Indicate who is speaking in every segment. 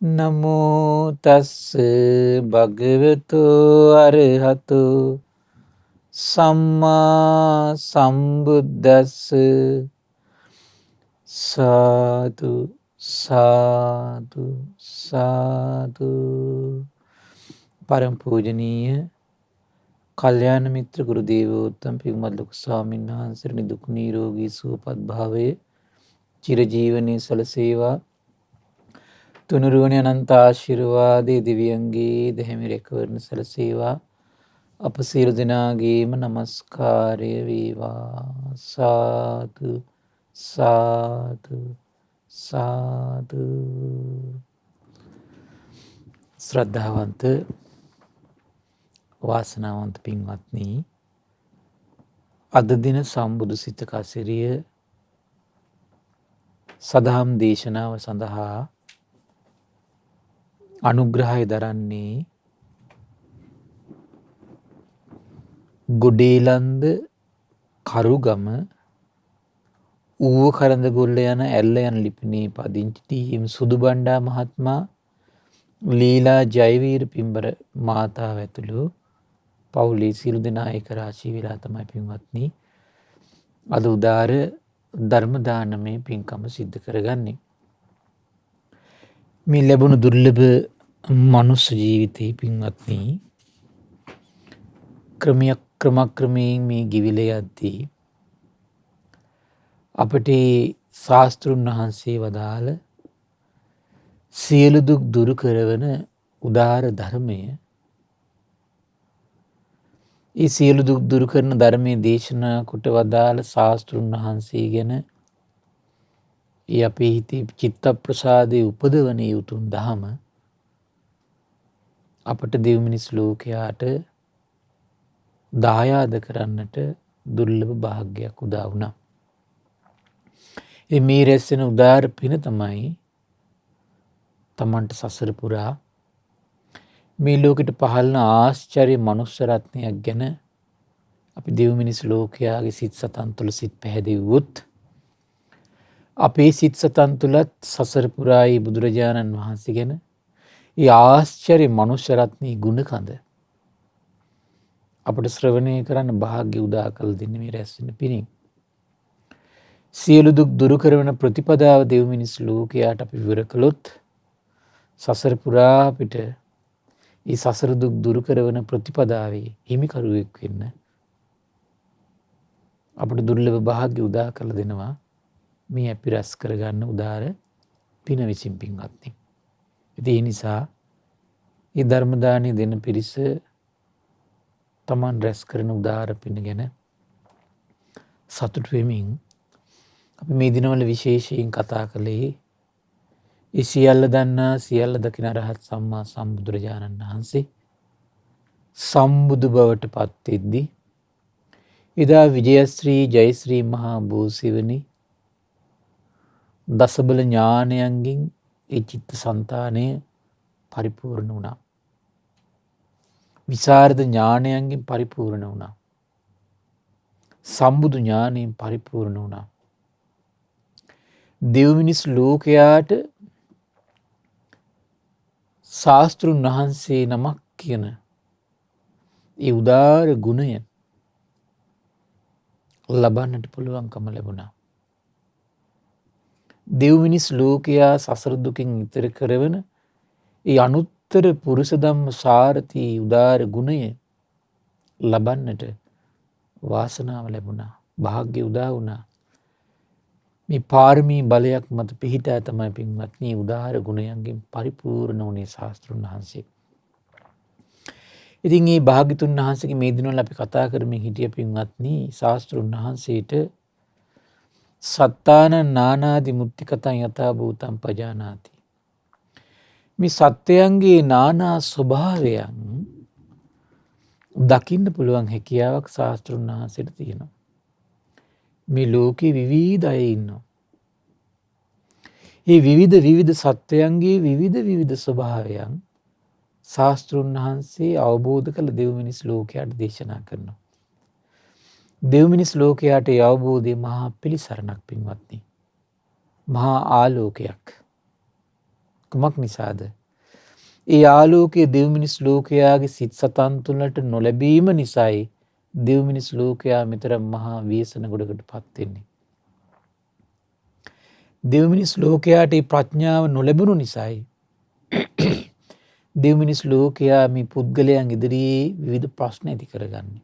Speaker 1: නමෝ තස්ස භගවතු අරහතු සම්මා සම්බුද්දස්ස සාදු සාදු සාදු. පරම පූජනීය කල්යාණ මිත්‍ර ගුරු දේවෝත්තම පින්වත් ලොකු ස්වාමීන් වහන්සේ නිදුක් නිරෝගී සුවපත් භාවයේ චිරජීවනයේ සලසේවා. තුනුරුවනි අනන්ත ආශිර්වාදයේ දෙවියන්ගේ දැහැමි රැකවරණ සැලසේවා. අප සියලු දෙනාගේම නමස්කාරය වේවා. සාදු සාදු සාදු. ශ්‍රද්ධාවන්ත වාසනාවන්ත පින්වත්නි, අද දින සම්බුදු සිත කසිරිය සදහම් දේශනාව සඳහා අනුග්‍රහය දරන්නේ ගොඩේලන්ද කරුගම ඌව කරඳගොල්ල යන ඇල්ල යන ලිපිනේ පදිංචි සුදු බණ්ඩා මහත්මයා, ලීලා ජයවීර පින්බර මාතාව ඇතුළු පවුලේ සියලු දෙනා එක රාශී වෙලා තමයි පින්වත්නි අද උදාර ධර්ම දානමය පින්කම සිද්ධ කරගන්නේ. මේ ලැබුණු දුර්ලභ මනුස්ස ජීවිතේ පින්වත්නි ක්‍රමක්‍රමයෙන් මේ ගිවිල යද්දී අපට ශාස්තෘන් වහන්සේ වදාළ සියලු දුක් දුරු කරවන උදාර ධර්මය, ඒ සියලු දුක් දුරු කරන ධර්මයේ දේශනා කොට වදාළ ශාස්තෘන් වහන්සේ ගැන ඒ අපේ හිතේ චිත්ත ප්‍රසාදයේ උපදවන උතුම් දහම අපට දෙව් මිනිස් ලෝකයාට දායාද කරන්නට දුර්ලභ භාග්‍යයක් උදා වුණා. මේ රැස්වෙන උදාර පින තමයි තමන්ට සසර පුරා මේ ලෝකෙට පහළන ආශ්චර්ය මනුස්ස රත්නයක් ගැන අපි දෙව් මිනිස් ලෝකයාගේ සිත් සතන් තුළ සිත් පැහැදෙව්වොත් අපේ සිත් සතන් තුළත් සසර පුරා බුදුරජාණන් වහන්සේ ගැන ඒ ආශ්චර්ය මනුස්ස රත්නයේ ගුණ කඳ අපට ශ්‍රවණය කරන්න භාග්‍ය උදා කළ දෙන්නේ මේ රැස්වෙන පිණින්. සියලු දුක් දුරු කරවන ප්‍රතිපදාව දෙව් මිනිස් ලෝකයාට අපි විවර කළොත් සසර පුරා අපිට ඒ සසර දුක් දුරු කරවන ප්‍රතිපදාවේ හිමිකරුවෙක් වෙන්න අපට දුර්ලභ භාග්‍ය උදා කළ දෙනවා මේ අපි රැස් කරගන්න උදාර පින විසින් පින්වත්නි. ඒ නිසා මේ ධර්ම දානය දෙන පිරිස තමන් රැස් කරන උදාර පින ගැන සතුටු වෙමින් අපි මේ දිනවල විශේෂයෙන් කතා කළේ ඒ සියල්ල දන්නා සියල්ල දකින රහත් සම්මා සම්බුදුරජාණන් වහන්සේ සම්බුදු බවට පත් වෙද්දී එදා විජයශ්‍රී ජයශ්‍රී මහා බෝසෙවණි දසබල ඥානයන්ගෙන් ඒ චිත්ත සංතානය පරිපූර්ණ වුණා. විසරද ඥානයන්ගෙන් පරිපූර්ණ වුණා. සම්බුදු ඥානයෙන් පරිපූර්ණ වුණා. දෙව් මිනිස් ලෝකයාට ශාස්තෘන් වහන්සේ නමක් කියන ඒ උදාර ගුණය ලබන්නට පුළුවන්කම ලැබුණා. දෙව් මිනිස් ලෝකයා සසර දුකින් ඈතර කරවන ඒ අනුත්තර පුරුෂ ධම්ම සාරථි උදාර ගුණය ලබන්නට වාසනාව ලැබුණා. භාග්‍ය උදා වුණා. මේ පාරමී බලයක් මත පිහිටා තමයි පින්වත්නි උදාර ගුණයන්ගෙන් පරිපූර්ණ වුණේ ශාස්තෘන් වහන්සේ. ඉතින් මේ භාග්‍යතුන් වහන්සේගේ මේ දිනවල අපි කතා කරමින් හිටිය පින්වත්නි ශාස්තෘන් වහන්සේට සත්තාන නානාදි මුත්තිකතං යථා භූතං පජානාති. මේ සත්‍යයන්ගේ නානා ස්වභාවයන් දකින්න පුළුවන් හැකියාවක් ශාස්තෘන් වහන්සේට තියෙනවා. මේ ලෝකේ විවිධ අය ඉන්නවා. මේ විවිධ සත්‍යයන්ගේ විවිධ ස්වභාවයන් ශාස්තෘන් වහන්සේ අවබෝධ කළ දෙව් මිනිස් ලෝකයට දේශනා කරනවා. දෙව් මිනිස් ලෝකයට ඒ අවබෝධය මහා පිළිසරණක් පින්වත්නි. මහා ආලෝකයක්. කුමක් නිසාද? ඒ ආලෝකයේ දෙව් මිනිස් ලෝකයාගේ සිත් සතන් තුළට නොලැබීම නිසායි දෙව් මිනිස් ලෝකයා මෙතරම් මහා ව්‍යසන ගොඩකට පත් වෙන්නේ. දෙව් මිනිස් ලෝකයාට මේ ප්‍රඥාව නොලැබුණු නිසායි දෙව් මිනිස් ලෝකයා මේ පුද්ගලයන් ඉදිරියේ විවිධ ප්‍රශ්න ඇති කරගන්නේ.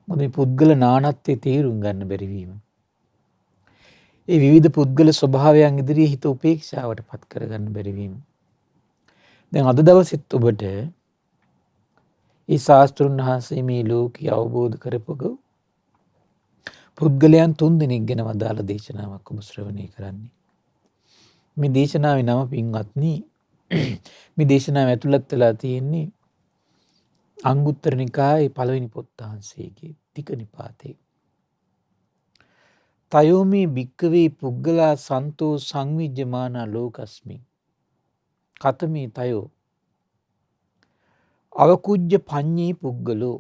Speaker 1: මොකද මේ පුද්ගල නානත්වයේ තේරුම් ගන්න බැරි වීම. ඒ විවිධ පුද්ගල ස්වභාවයන් ඉදිරියේ හිත උපේක්ෂාවට පත් කරගන්න බැරි වීම. දැන් අද දවසෙත් ඔබට ඒ ශාස්ත්‍රුන් වහන්සේ මේ ලෝකය අවබෝධ කරපුව පුද්ගලයන් 3 දෙනෙක් ගැන වදාළ දේශනාවක් ඔබ ශ්‍රවණය කරන්නේ. මේ දේශනාවේ නම පින්වත්නි මේ දේශනාව ඇතුළත් වෙලා තියෙන්නේ අංගුත්තර නිකායේ පළවෙනි පොත් වහන්සේගේ තික නිපාතේ. තයෝමේ භික්කවේ පුද්ගලා සන්තෝ සංවිජ්ජමානා ලෝකස්මින් කතමේ තයෝ අවකුජ්ජ පඤ්ඤේ පුද්ගලෝ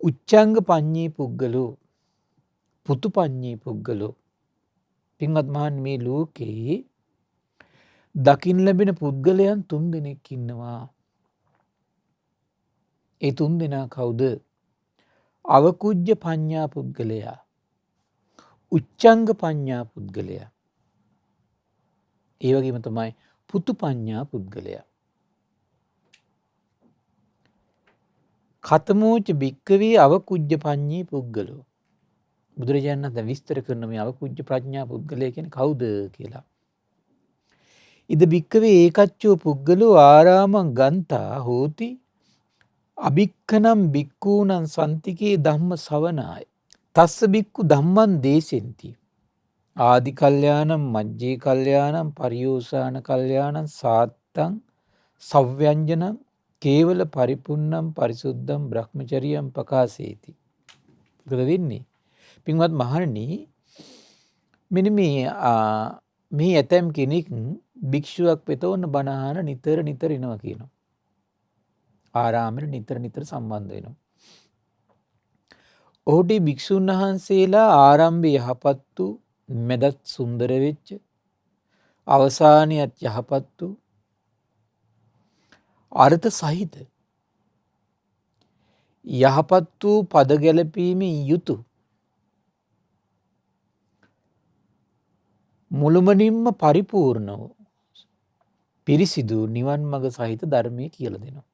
Speaker 1: උච්චංග පඤ්ඤේ පුද්ගලෝ පුතු පඤ්ඤේ පුද්ගලෝ. පින්වත් මහන් මේ ලෝකේ දකින් ලැබෙන පුද්ගලයන් 3 දෙනෙක් ඉන්නවා. ඒ 3 දෙනා කවුද? අවකුජ්ජ පඤ්ඤා පුද්ගලයා, උච්චංග පඤ්ඤා පුද්ගලයා, ඒ වගේම තමයි පුතු පඤ්ඤා පුද්ගලයා. කතමෝච භික්කවේ අවකුජ්ජ පඤ්ඤේ පුද්ගලෝ. බුදුරජාණන් වහන්සේ විස්තර කරන මේ අවකුජ්ජ ප්‍රඥා පුද්ගලයා කියන්නේ කවුද කියලා. ඉද භික්කවේ ඒකච්චෝ පුද්ගලෝ ආරාමං ගන්තා හෝති අභික්ඛනම් භික්ඛූණං සන්තිකේ ධම්ම ශවනාය. තස්ස භික්ඛු ධම්මං දේශෙන්ති. ආදි කල්යාණං මජ්ජේ කල්යාණං පරියෝසాన කල්යාණං සාත්තං සව්‍යංජනං කේවල පරිපුන්නම් පරිසුද්ධම් බ්‍රහ්මචරියම් පකාසේති. මොකද වෙන්නේ? පින්වත් මහණනි, මෙන්න මේ ඇතම් කෙනෙක් භික්ෂුවක් වෙත වුණ බණ අහන නිතර එනවා කියනවා. ආරාමෙට නිතර සම්බන්ධ වෙනවා. ඔහුට භික්ෂුන් වහන්සේලා ආරම්භය යහපත් වූ, මැදත් සුන්දර වෙච්ච, අවසානියත් යහපත් වූ, අර්ථ සහිත යහපත් වූ පද ගැලපීමෙන් යුතු මුළුමනින්ම පරිපූර්ණ වූ පිරිසිදු නිවන් මඟ සහිත ධර්මයේ කියලා දෙනවා.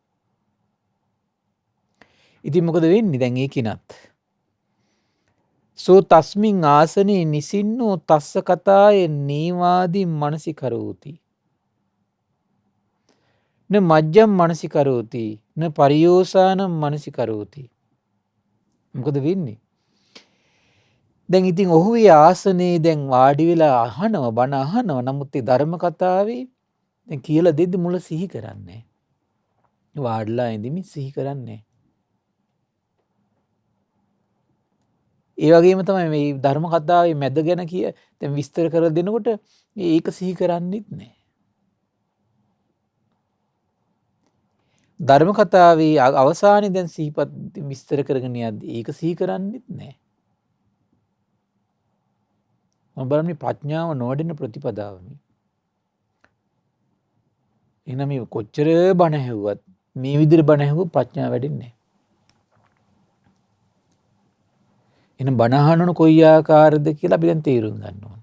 Speaker 1: ඉතින් මොකද වෙන්නේ දැන් ඒකිනත්? සෝ තස්මින් ආසනේ නිසින්නෝ තස්ස කතාය නීවාදී මනසිකරෝති න මජ්ජම් මනසිකරෝති න පරියෝසානම් මනසිකරෝති. මොකද වෙන්නේ? දැන් ඉතින් ඔහු ඒ ආසනේ දැන් වාඩි වෙලා අහනවා, බණ අහනවා. නමුත් ඒ ධර්ම කතාවේ දැන් කියලා දෙද්දි මුල සිහි කරන්නේ. වාඩිලා ඉඳිමින් සිහි කරන්නේ. ඒ වගේම තමයි මේ ධර්ම කතාවේ මැද ගැන දැන් විස්තර කරලා දෙනකොට ඒක සිහි කරන්නේත් නැහැ. ධර්ම කතාවේ අවසානයේ දැන් සිහිපත් විස්තර කරගෙන යද්දී ඒක සිහි කරන්නේත් නැහැ. මම බලන්නේ ප්‍රඥාව නොවැඩෙන ප්‍රතිපදාව මේ. එහෙනම් මේ කොච්චර බණ ඇහුවත් මේ විදිහට බණ ඇහුවොත් ප්‍රඥාව වැඩෙන්නේ නැහැ. එහෙනම් බණ අහනන කොයි ආකාරද කියලා අපි දැන් තේරුම් ගන්න ඕන.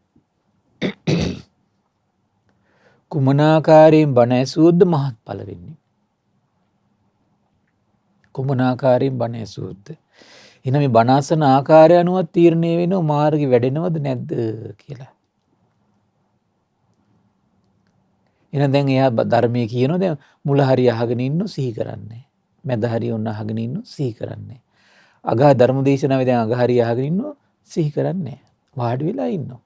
Speaker 1: කුමනාකාරයෙන් බණ ඇසුවොත්ද මහත්ඵල වෙන්නේ? කුමනාකාරයෙන් බණ ඇසුවොත්ද? එහෙනම් මේ බණ අසන ආකාරය අනුව තීරණය වෙනවා මාර්ගෙ වැඩෙනවද නැද්ද කියලා. එහෙනම් දැන් එයා ධර්මයේ කියනවා දැන් මුල හරිය අහගෙන ඉන්නු සිහි කරන්නේ. මැද හරිය ඔන්න අහගෙන ඉන්නු සිහි කරන්නේ. අග ධර්ම දේශනාවේ දැන් අග හරිය අහගෙන ඉන්නු සිහි කරන්නේ. වාඩි වෙලා ඉන්නවා.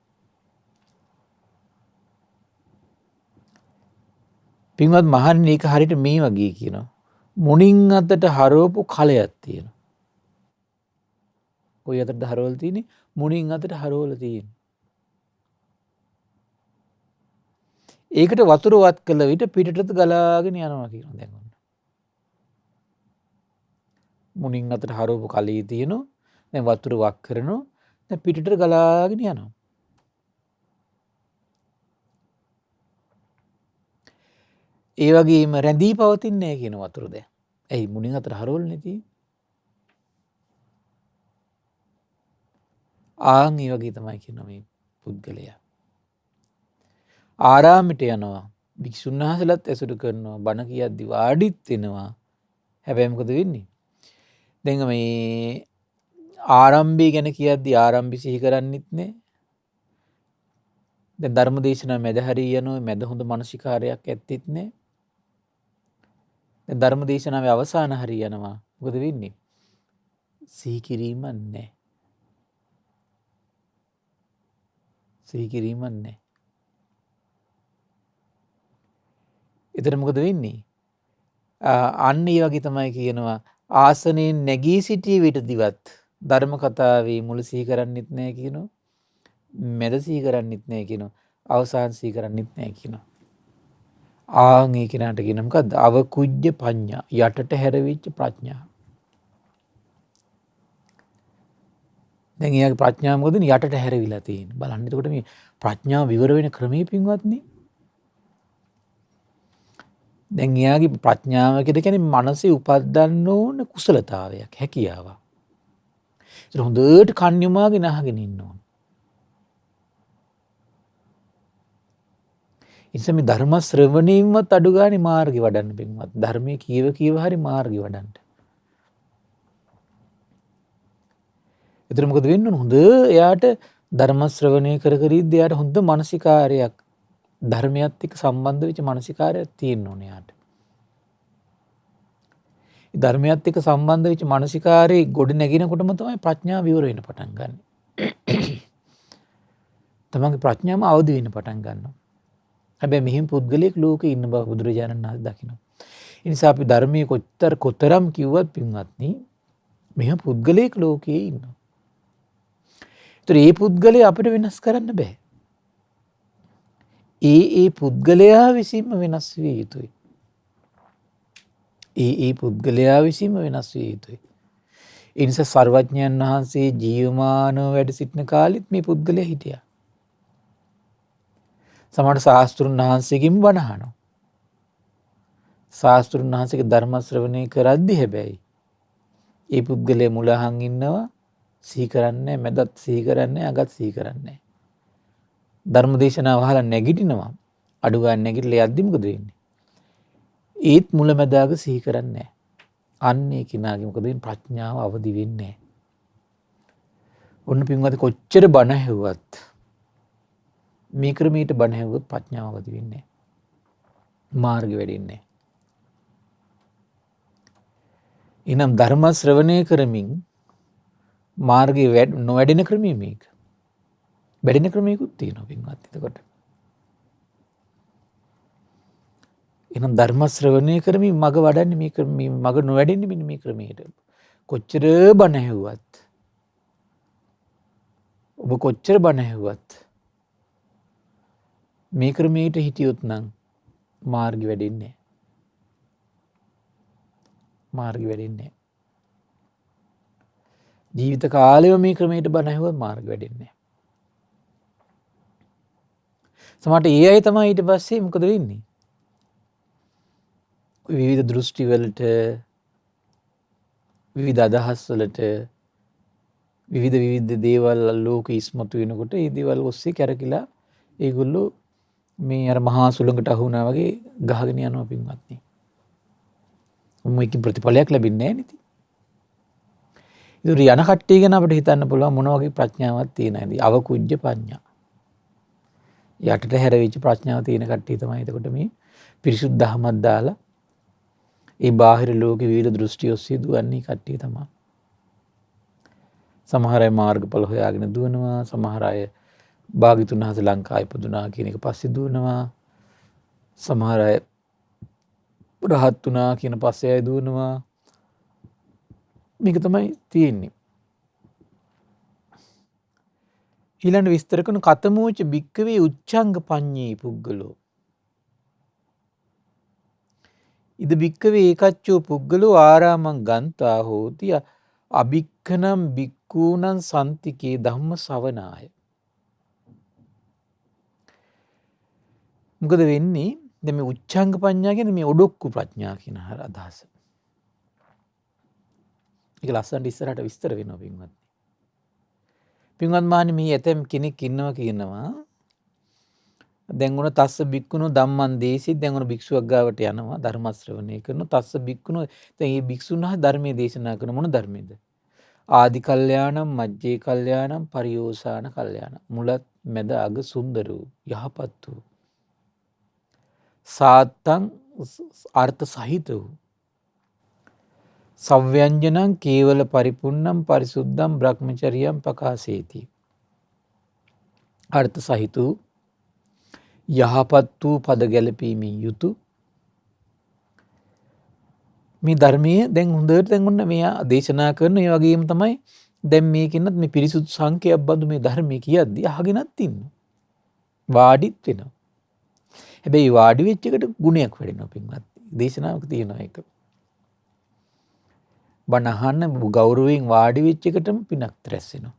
Speaker 1: පින්වත් මහන්නේ ඒක හරියට මේ වගේ කියනවා. මුණින් අතට හරවපු කලයක් තියෙනවා. කොයි අතටද හරවලා තියෙන්නේ? මුණින් අතට හරවලා තියෙන්නේ. ඒකට වතුර වත් කළ විට පිටටත් ගලාගෙන යනවා කියනවා දැන් ඔන්න. මුණින් අතට හරවපු කලයේ තියෙනවා. දැන් වතුර වක් කරනවා. දැන් පිටට ගලාගෙන යනවා. ඒ වගේම රැඳී පවතින්නේ නැහැ කියන වතුර දැන්. ඇයි මුණින් අතර හරවලනේ තියෙන්නේ. ආන් ඒ වගේ තමයි කියනවා මේ පුද්ගලයා. ආරාමයට යනවා. භික්ෂුන් වහන්සේලාත් ඇසුරු කරනවා. බණ කියද්දි වාඩිත් වෙනවා. හැබැයි මොකද වෙන්නේ? දැන් මේ ආරම්භය ගැන කියද්දි ආරම්භය සිහි කරන්නෙත් නෑ. දැන් ධර්ම දේශනා මැද හරිය යනවා. මැද හොඳ මානසිකාරයක් ඇත්තෙත් නෑ. දැන් ධර්ම දේශනාවේ අවසාන හරිය යනවා. මොකද වෙන්නේ? සිහි කිරීමක් නෑ. සිහි කිරීමක් නෑ. එතන මොකද වෙන්නේ? අන්න ඒ වගේ තමයි කියනවා ආසනයෙන් නැගී සිටිය විටදිවත් ධර්ම කතාවේ මුල සිහි කරන්නෙත් නෑ කියනවා. මැද සිහි කරන්නෙත් නෑ කියනවා. අවසාන සිහි කරන්නෙත් නෑ කියනවා. ආන් ඒ කෙනාට කියන මොකද්ද? අවකුජ්ජ පඤ්ඤා. යටට හැරවිච්ච ප්‍රඥා. දැන් එයාගේ ප්‍රඥාව මොකද? යටට හැරවිලා තියෙන්නේ. බලන්න එතකොට මේ ප්‍රඥාව විවර වෙන ක්‍රමයේ පින්වත්නි. දැන් එයාගේ ප්‍රඥාව කියන්නේ මනසේ උපදින්න ඕන කුසලතාවයක්, හැකියාවක්. ඒක හොඳට කන් යොමාගෙන අහගෙන ඉන්න ඕන. ඉතින් මේ ධර්ම ශ්‍රවණයෙන්වත් අඩු ගානේ මාර්ගය වඩන්න පින්වත්. ධර්මයේ කීව හරි මාර්ගය වඩන්න. එතන මොකද වෙන්න ඕන? හොඳ එයාට ධර්ම ශ්‍රවණය කර ඉද්දී එයාට හොඳ මානසිකාරයක් ධර්මයත් එක්ක සම්බන්ධ වෙච්ච මානසිකාරයක් තියෙන්න ඕනේ එයාට. ධර්මයත් එක්ක සම්බන්ධ වෙච්ච මානසිකාරේ ගොඩ නැගිනකොටම තමයි ප්‍රඥාව විවර වෙන්න පටන් ගන්න. තමන්ගේ ප්‍රඥාවම අවදි වෙන්න පටන් ගන්නවා. හැබැයි මෙහිම පුද්ගලයෙක් ලෝකේ ඉන්න බව බුදුරජාණන් වහන්සේ දකිනවා. ඒ නිසා අපි ධර්මයේ කොතරම් කිව්වත් පින්වත්නි මෙහිම පුද්ගලයෙක් ලෝකේ ඉන්නවා. ඒතර ඒ පුද්ගලයා අපිට වෙනස් කරන්න බෑ. ඒ පුද්ගලයා විසින්ම වෙනස් විය යුතුයි. ඒ පුද්ගලයා විසින්ම වෙනස් විය යුතුයි. ඒ නිසා සර්වඥයන් වහන්සේ ජීවමානව වැඩ සිටින කාලෙත් මේ පුද්ගලයා හිටියා. සමහර ශාස්ත්‍රුන් වහන්සේගෙන් බණ අහනවා. ශාස්ත්‍රුන් වහන්සේගේ ධර්ම ශ්‍රවණය කරද්දී හැබැයි ඒ පුද්ගලයා මුල අහන් ඉන්නවා, සිහි කරන්නේ, මැදත් සිහි කරන්නේ, අගත් සිහි කරන්නේ. ධර්ම දේශනාව අහලා නැගිටිනවා. අඩු ගන්න නැගිටලා යද්දි මොකද වෙන්නේ? ඒත් මුලැමැදාග සිහි කරන්නේ නැහැ. අන්න ඒ කෙනාගේ මොකද වෙන්නේ? ප්‍රඥාව අවදි වෙන්නේ නැහැ. ඔන්න පින්වත් කොච්චර බණ ඇහුවත් මේ ක්‍රමයට බණ ඇහුවොත් ප්‍රඥාව අවදි වෙන්නේ නැහැ. මාර්ගය වැඩෙන්නේ නැහැ. එනම් ධර්ම ශ්‍රවණය කරමින් මාර්ගය නොවැඩෙන ක්‍රමය මේක. වැඩෙන ක්‍රමයකුත් තියෙනවා පින්වත්. එතකොට එනම් ධර්ම ශ්‍රවණය කරමින් මග වඩන්නේ මේ මග නොවැඩෙන්නේ මෙන්න මේ ක්‍රමයට. කොච්චර බණ ඇහුවත් ඔබ කොච්චර බණ ඇහුවත් මේ ක්‍රමයට හිටියොත් නම් මාර්ගය වැඩෙන්නේ නැහැ. මාර්ගය වැඩෙන්නේ නැහැ. ජීවිත කාලෙම මේ ක්‍රමයට බණ ඇහුවත් මාර්ගය වැඩෙන්නේ නැහැ. සමහරට ඒ අය තමයි ඊට පස්සේ මොකද වෙන්නේ? විවිධ දෘෂ්ටි වලට, විවිධ අදහස් වලට, විවිධ දේවල් ලෝක ඉස්මතු වෙනකොට ඒ දේවල් ඔස්සේ කැරකිලා ඒගොල්ලෝ මේ අර මහා සුළඟට අහු වුණා වගේ ගහගෙන යනවා පින්වත්නි. මොකකින් ප්‍රතිඵලයක් ලැබෙන්නේ නැහැ නේද? ඉතින් යන කට්ටිය ගැන අපිට හිතන්න පුළුවන් මොන වගේ ප්‍රඥාවක් තියෙනවද? අවකුජ්ජ පඤ්ඤා. යටට හැරවිච්ච ප්‍රඥාව තියෙන කට්ටිය තමයි එතකොට මේ පිරිසුදු දහමක් දාලා ඒ බාහිර ලෝකේ විවිධ දෘෂ්ටි ඔස්සේ දුවන්නේ කට්ටිය තමයි. සමහර අය මාර්ගඵල හොයාගෙන දුවනවා, සමහර අය භාග්‍යතුන් වහන්සේ ලංකාවේ ඉපදුනා කියන එක පස්සේ දුවනවා, සමහර අය රහත් වුණා කියන පස්සේ අය දුවනවා. මේක තමයි තියෙන්නේ. ඊළඟ විස්තර කරන කතමෝච භික්කවේ උච්ඡංග පඤ්ඤේ පුද්ගලෝ. ඉද භික්කවේ ඒකච්චෝ පුද්ගලෝ ආරාමං ගන්තා හෝති අභික්ඛනම් භික්ඛූණං සම්තිකේ ධම්ම ශවනාය. මොකද වෙන්නේ? දැන් මේ උච්ඡංග පඤ්ඤා කියන්නේ මේ ඔඩොක්කු ප්‍රඥා කියන අදහස. ඒක ලස්සනට ඉස්සරහට විස්තර වෙනවා පින්වත්. පින්වත් මහණනි මේ ඇතම් කෙනෙක් ඉන්නවා කියනවා දැන් උන තස්ස බික්කුණු ධම්මං දේසි දැන් උන භික්ෂුවක් ගාවට යනවා ධර්ම ශ්‍රවණය කරන තස්ස බික්කුණු දැන් මේ භික්ෂුන් වහන්සේ ධර්මයේ දේශනා කරන මොන ධර්මයේද? ආදි කල්යාණම් මජ්ජේ කල්යාණම් පරියෝසాన කල්යාණම් මුලත් මැද අග සුන්දර වූ යහපත් වූ සාත්තං අර්ථ සහිත වූ සව්‍යංජනං කේවල පරිපූර්ණම් පරිසුද්ධම් බ්‍රහ්මචර්යම් ප්‍රකාශේති. අර්ථ සහිත වූ යහපත් වූ පද ගැලපීමෙන් යුතු මේ ධර්මයේ දැන් හොඳට දැන් ඔන්න මෙයා දේශනා කරන ඒ වගේම තමයි දැන් මේකින්වත් මේ පිරිසුදු සංකේයයක් බඳු මේ ධර්මයේ කියද්දී අහගෙනත් ඉන්නවා. වාඩිත් වෙනවා. හැබැයි වාඩි වෙච්ච එකට ගුණයක් වැඩෙනවා පින්වත්. දේශනාවක තියෙනවා ඒක. බණ අහන්න ගෞරවයෙන් වාඩි වෙච්ච එකටම පිනක් රැස් වෙනවා.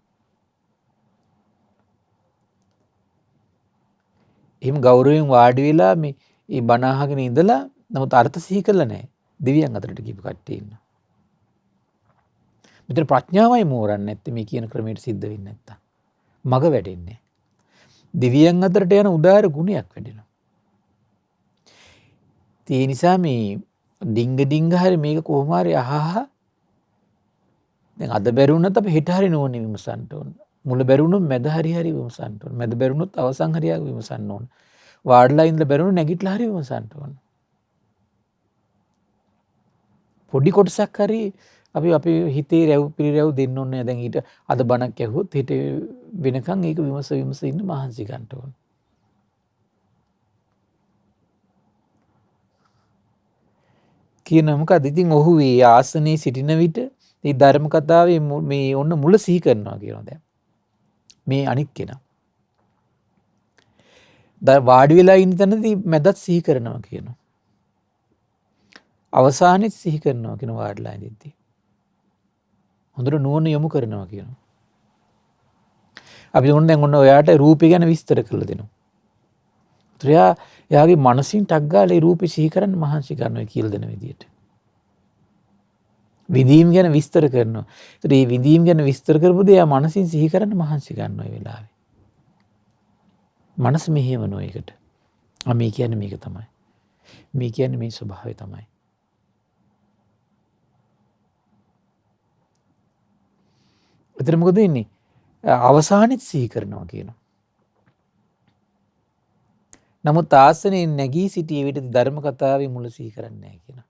Speaker 1: එහෙම ගෞරවයෙන් වාඩි වෙලා මේ බණ අහගෙන ඉඳලා නමුත් අර්ථ සිහි කරලා නැහැ. දෙවියන් අතරට ගිහපු කට්ටිය ඉන්නවා. මෙතන ප්‍රඥාවයි මෝරන්නේ නැත්තේ මේ කියන ක්‍රමයට සිද්ධ වෙන්නේ නැත්තම්. මග වැඩෙන්නේ. දෙවියන් අතරට යන උදාර ගුණයක් වැඩෙනවා. ඒ නිසා මේ ඩිංග හරි මේක කොහොම හරි අහහ දැන් අද බැරුණත් අපි හෙට හරි නෝනේ විමසන්න ඕන. මුල බැරුණොත් මැද හරි විමසන්න ඕන. මැද බැරුණොත් අවසන් හරි විමසන්න ඕන. වාඩිලා ඉඳලා බැරුණොත් නැගිටලා හරි විමසන්න ඕන. පොඩි කොටසක් හරි අපි හිතේ රැව් පිළිරැව් දෙන්න ඕනේ. දැන් ඊට අද බණක් ඇහුවොත් හෙට වෙනකන් ඒක විමස ඉන්න මහන්සි ගන්න ඕන. කියන මොකද ඉතින් ඔහු ඒ ආසනයේ සිටින විට මේ ධර්ම කතාවේ මේ ඔන්න මුල සිහි කරනවා කියනවා දැන්. මේ අනිත් කෙනා. වාඩි වෙලා ඉන්න තැනදී මැදත් සිහි කරනවා කියනවා. අවසානෙත් සිහි කරනවා කියන වාඩිලා ඉඳිද්දී. හොඳට නුවණ යොමු කරනවා කියනවා. අපි ඕන දැන් ඔන්න ඔයාට රූපය ගැන විස්තර කරලා දෙනවා. එයාගේ මනසින් ටක් ගාලා ඒ රූපේ සිහි කරන්න මහන්සි ගන්නවා කියලා දෙන විදියට. විඳීම් ගැන විස්තර කරනවා. ඒතර මේ විඳීම් ගැන විස්තර කරපුවද එයා මනසින් සිහි කරන්න මහන්සි ගන්නවා ඒ වෙලාවේ. මනස මෙහෙවනවා ඒකට. මේ කියන්නේ මේක තමයි. මේ කියන්නේ මේ ස්වභාවය තමයි. ඒතර මොකද වෙන්නේ? අවසානෙත් සිහි කරනවා කියනවා. නමුත් ආසනයේ නැගී සිටියේ විට ධර්ම කතාවේ මුල සිහි කරන්නේ නැහැ කියනවා.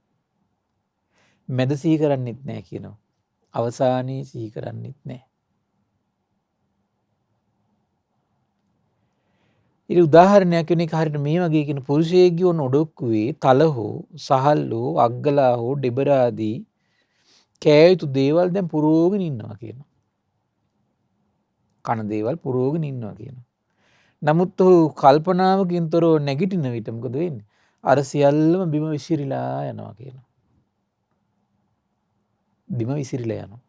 Speaker 1: මැද සිහි කරන්නෙත් නැහැ කියනවා. අවසානයේ සිහි කරන්නෙත් නැහැ. ඊට උදාහරණයක් වෙන එක හරියට මේ වගේ කියන පුරුෂයෙක්ගේ ඔන්න ඔඩොක්කුවේ තල හෝ සහල් හෝ අග්ගලා හෝ ඩෙබර ආදී කෑ යුතු දේවල් දැන් පුරෝගෙන ඉන්නවා කියනවා. කන දේවල් පුරෝගෙන ඉන්නවා කියනවා. නමුත් ඔහු කල්පනාවකින් තොරව නැගිටින විට මොකද වෙන්නේ? අර සියල්ලම බිම විසිරීලා යනවා කියනවා. බිම විසිරීලා යනවා.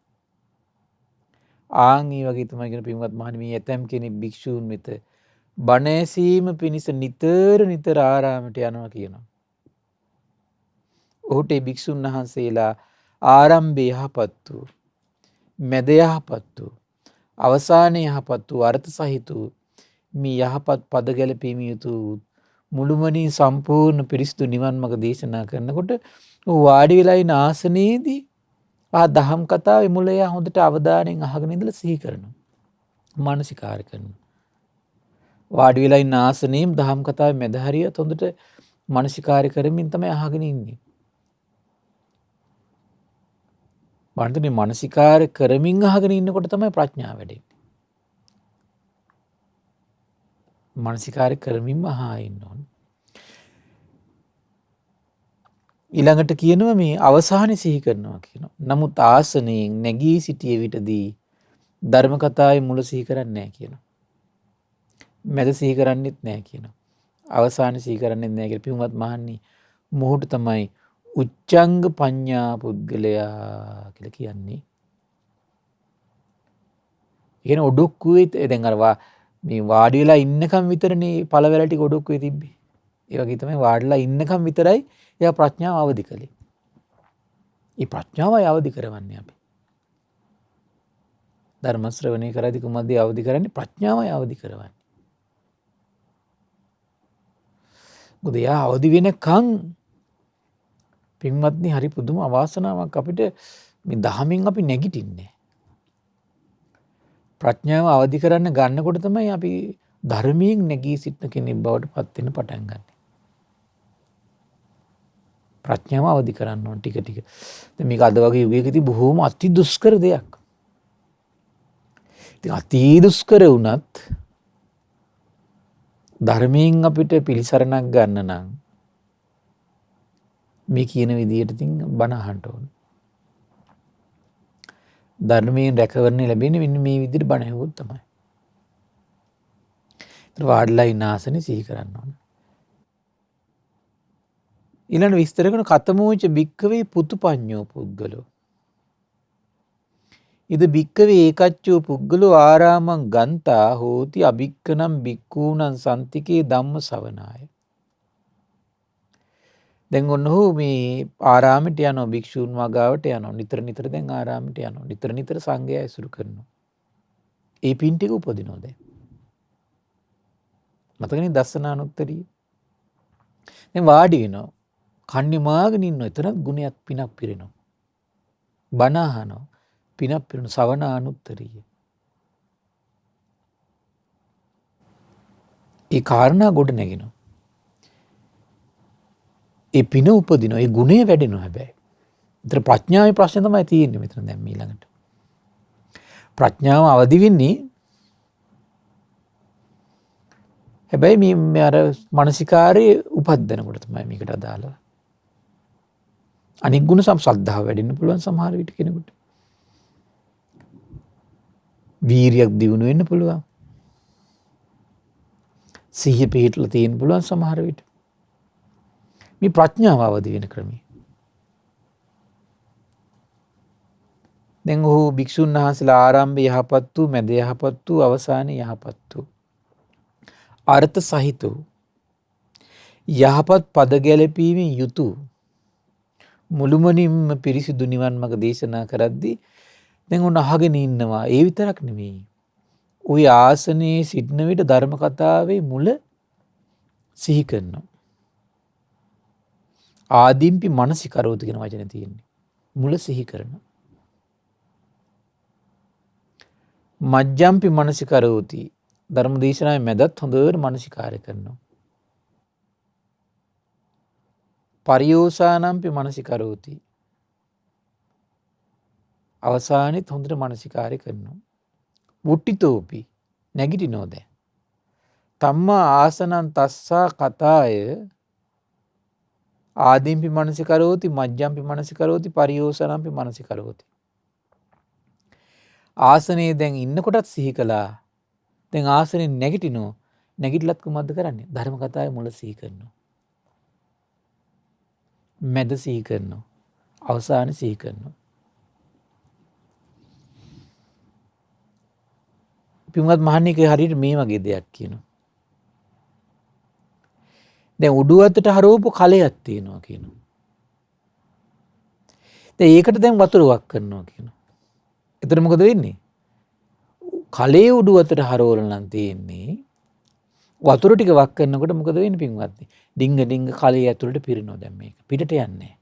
Speaker 1: ආන් මේ වගේ තමයි කියන පින්වත් මහණනි මේ ඇතම් කෙනෙක් භික්ෂූන් වෙත බණ ඇසීම පිණිස නිතර ආරාමයට යනවා කියනවා. ඔහුට ඒ භික්ෂුන් වහන්සේලා ආරම්භය යහපත් වූ, මැද යහපත් වූ, අවසානයේ යහපත් වූ අර්ථ සහිත වූ මේ යහපත් පද ගැලපීම යුතු මුළුමනින් සම්පූර්ණ පිරිසිදු නිවන් මඟ දේශනා කරනකොට වාඩි වෙලා ඉන ආසනයේදී දහම් කතාවේ මුල එයා හොඳට අවධානයෙන් අහගෙන ඉඳලා සිහි කරනවා. මානසිකාර කරනවා. වාඩි වෙලා ඉන්න ආසනයේම දහම් කතාවේ මැද හරියත් හොඳට මානසිකාර කරමින් තමයි අහගෙන ඉන්නේ. වන්දනේ මානසිකාර කරමින් අහගෙන ඉන්නකොට තමයි ප්‍රඥාව වැඩෙන්නේ. මානසිකාර කරමින්ම අහා ඉන්න ඕන. ඊළඟට කියනවා මේ අවසානයේ සිහි කරනවා කියනවා. නමුත් ආසනයෙන් නැගී සිටිය විටදී ධර්ම කතාවේ මුල සිහි කරන්නේ නැහැ කියනවා. මැද සිහි කරන්නේත් නැහැ කියනවා. අවසානයේ සිහි කරන්නේත් නැහැ කියලා පින්වත් මහන්නි මොහුට තමයි උච්චංග පඤ්ඤා පුද්ගලයා කියලා කියන්නේ. කියන ඔඩොක්කුවේ දැන් අර මේ වාඩි වෙලා ඉන්නකම් විතරනේ පළවැල ටික ඔඩොක්කුවේ තිබ්බේ. ඒ වගේ තමයි වාඩිලා ඉන්නකම් විතරයි එයා ප්‍රඥාව අවදි කළේ. ඒ ප්‍රඥාවයි අවදි කරවන්නේ අපි. ධර්ම ශ්‍රවණය කරද්දී කුමක්ද අවදි කරන්නේ? ප්‍රඥාවයි අවදි කරවන්නේ. මොකද එයා අවදි වෙනකන් පින්වත්නි හරි පුදුම අවාසනාවක් අපිට මේ දහමින් අපි නැගිටින්නේ. ප්‍රඥාව අවදි කරන්න ගන්නකොට තමයි අපි ධර්මයෙන් නැගී සිටින කෙනෙක් බවට පත් වෙන්න පටන් ගන්න. ප්‍රඥාව අවදි කරන්න ඕන ටික ටික. දැන් මේක අද වගේ යුගයකදී බොහෝම අති දුෂ්කර දෙයක්. ඉතින් අති දුෂ්කර වුණත් ධර්මයෙන් අපිට පිළිසරණක් ගන්න නම් මේ කියන විදිහට ඉතින් බණ අහන්න ඕන. ධර්මයෙන් රැකවරණය ලැබෙන්නේ මෙන්න මේ විදිහට බණ ඇහුවොත් තමයි. ඒත් වාඩිලා ඉන්න ආසනේ සිහි කරන්න ඕන. ඊළඟ විස්තර කරන කතමෝච භික්කවේ පුතුපඤ්ඤෝ පුද්ගලෝ. ඉද භික්කවේ ඒකච්චෝ පුද්ගලෝ ආරාමං ගන්තා හෝති අභික්කනම් භික්ඛූණං සන්තිකේ ධම්ම ශ්‍රවණාය. දැන් ඔන්නෝ මේ ආරාමයට යනවා භික්ෂූන් වගාවට යනවා. නිතර නිතර දැන් ආරාමයට යනවා. නිතර නිතර සංඝය ඇසුරු කරනවා. ඒ පින් ටික උපදිනවා දැන්. මතකනේ දස්සනානුත්තරිය. දැන් වාඩි වෙනවා. කන්නේ මාගෙන ඉන්නවා. එතන ගුණයක් පිනක් පිරෙනවා. බණ අහනවා. පිනක් පිරෙනවා. ශ්‍රවණානුත්තරිය. ඒ කාරණා ගොඩ නැගෙනවා. ඒ පින උපදිනවා. ඒ ගුණය වැඩෙනවා හැබැයි. ඒතර ප්‍රඥාවේ ප්‍රශ්නේ තමයි තියෙන්නේ මෙතන දැන් ඊළඟට. ප්‍රඥාව අවදි වෙන්නේ හැබැයි මේ අර මානසිකාරයේ උපද්දනකොට තමයි මේකට අදාළව. අනික් ගුණ සම්සද්ධාව වැඩෙන්න පුළුවන් සමහර විට කෙනෙකුට. වීරියක් දියුණු වෙන්න පුළුවන්. සිහිය පිහිටලා තියෙන්න පුළුවන් සමහර විට. මේ ප්‍රඥාව අවදි වෙන ක්‍රමය. දැන් ඔහු භික්ෂුන් වහන්සේලා ආරම්භය යහපත් වූ, මැද යහපත් වූ, අවසානයේ යහපත් වූ, අර්ථ සහිත වූ, යහපත් පද ගැලපීමෙන් යුතු මුළුමනින්ම පිරිසිදු නිවන් මඟ දේශනා කරද්දී දැන් උන් අහගෙන ඉන්නවා. ඒ විතරක් නෙමෙයි. ওই ආසනයේ සිටින විට ධර්ම කතාවේ මුල සිහි කරනවා. ආදීම්පි මනසිකරෝති කියන වචනේ තියෙන්නේ. මුල සිහි කරනවා. මජ්ජම්පි මනසිකරෝති ධර්ම දේශනාවේ මැදත් හොඳට මනසිකාරය කරනවා. පරියෝසානම්පි මනසිකරෝති අවසානෙත් හොඳට මනසිකාරය කරනවා. වුට්ටිතෝපි නැගිටිනෝ දැන්. තම්මා ආසනං තස්සා කතාය ආදීම්පි මනසිකරෝති මජ්ජම්පි මනසිකරෝති පරියෝසනම්පි මනසිකරෝති. ආසනයේ දැන් ඉන්නකොටත් සිහි කළා. දැන් ආසනෙන් නැගිටිනෝ. නැගිටලත් කුමක්ද කරන්නේ? ධර්ම කතාවේ මුල සිහි කරනවා. මැද සිහි කරනවා. අවසාන සිහි කරනවා. පින්වත් මහණෙනි හරියට මේ වගේ දෙයක් කියනවා. දැන් උඩු අතට හරවපු කලයක් තියෙනවා කියනවා. දැන් ඒකට දැන් වතුර වක් කරනවා කියනවා. එතන මොකද වෙන්නේ? කලයේ උඩු අතට හරවලා නම් තියෙන්නේ වතුර ටික වක් කරනකොට මොකද වෙන්නේ පින්වත්නි? ඩිංග ඩිංග කලයේ ඇතුළට පිරෙනවා දැන් මේක. පිටට යන්නේ නැහැ.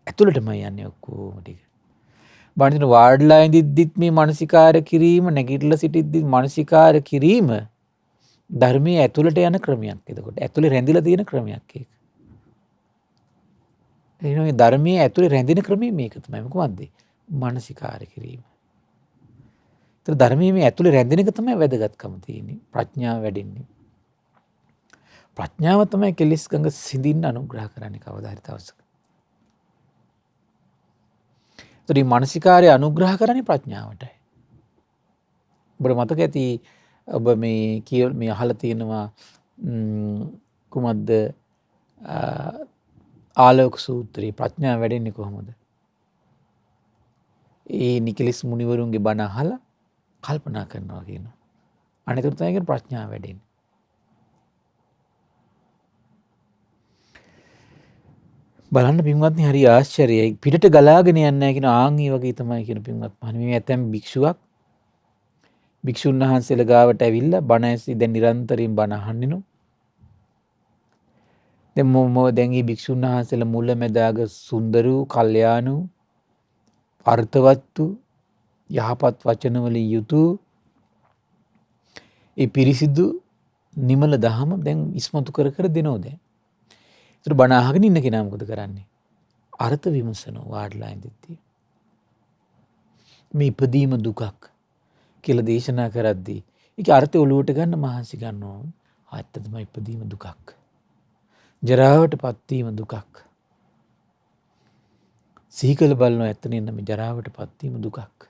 Speaker 1: ඇතුළටමයි යන්නේ ඔක්කොම ටික. බණින වාඩ්ලා ඉඳිද්දිත් මේ මානසිකාර කිරීම, නැගිටලා සිටිද්දිත් මානසිකාර කිරීම ධර්මයේ ඇතුළට යන ක්‍රමයක්. එතකොට ඇතුළේ රැඳිලා තියෙන ක්‍රමයක් ඒක. එහෙනම් මේ ධර්මයේ ඇතුළේ රැඳෙන ක්‍රමය මේක තමයි. මොකක්ද? මානසිකාර කිරීම. ඒතර ධර්මයේ මේ ඇතුළේ රැඳෙන එක තමයි වැදගත්කම තියෙන්නේ. ප්‍රඥාව වැඩෙන්නේ. ප්‍රඥාව තමයි කෙලිස් ගඟ සිඳින්න අනුග්‍රහ කරන්නේ කවදා හරි දවසක. ඒතර මේ මානසිකාරය අනුග්‍රහ කරන්නේ ප්‍රඥාවටයි. ඔබට මතක ඇති ඔබ මේ අහලා තියෙනවා කුමද්ද ආලෝක සූත්‍රයේ ප්‍රඥාව වැඩෙන්නේ කොහොමද? ඒ නිකලස් මුනිවරුන්ගේ බණ අහලා කල්පනා කරනවා කියනවා. අනිතර තමයි ප්‍රඥාව වැඩෙන්නේ. බලන්න පින්වත්නි හරි ආශ්චර්යයි. පිටට ගලාගෙන යන්නේ නැහැ කියන ආන්ගේ වගේ තමයි කියන පින්වත් මහණෙනි. මේ ඇතැම් භික්ෂුවක් භික්ෂුන් වහන්සේලා ගාවට ඇවිල්ලා බණ ඇසි දැන් නිරන්තරයෙන් බණ අහන්නිනු. දැන් දැන් මේ භික්ෂුන් වහන්සේලා මුල මැදාග සුන්දර වූ, කල්යාණ වූ, අර්ථවත් වූ, යහපත් වචන වලින් යුතු ඒ පිරිසිදු නිමල දහම දැන් ඉස්මතු කර කර දෙනෝ දැන්. ඒතර බණ අහගෙන ඉන්න කෙනා මොකද කරන්නේ? අර්ථ විමසනවා වාඩිලා ඉඳිද්දී. මේ ඉපදීම දුකක් කියලා දේශනා කරද්දී ඒක අර්ථය ඔලුවට ගන්න මහන්සි ගන්නවා. ආත්ත තමයි ඉපදීම දුකක්. ජරාවටපත් වීම දුකක්. සීකල බලනවා එතනින් මේ ජරාවටපත් වීම දුකක්.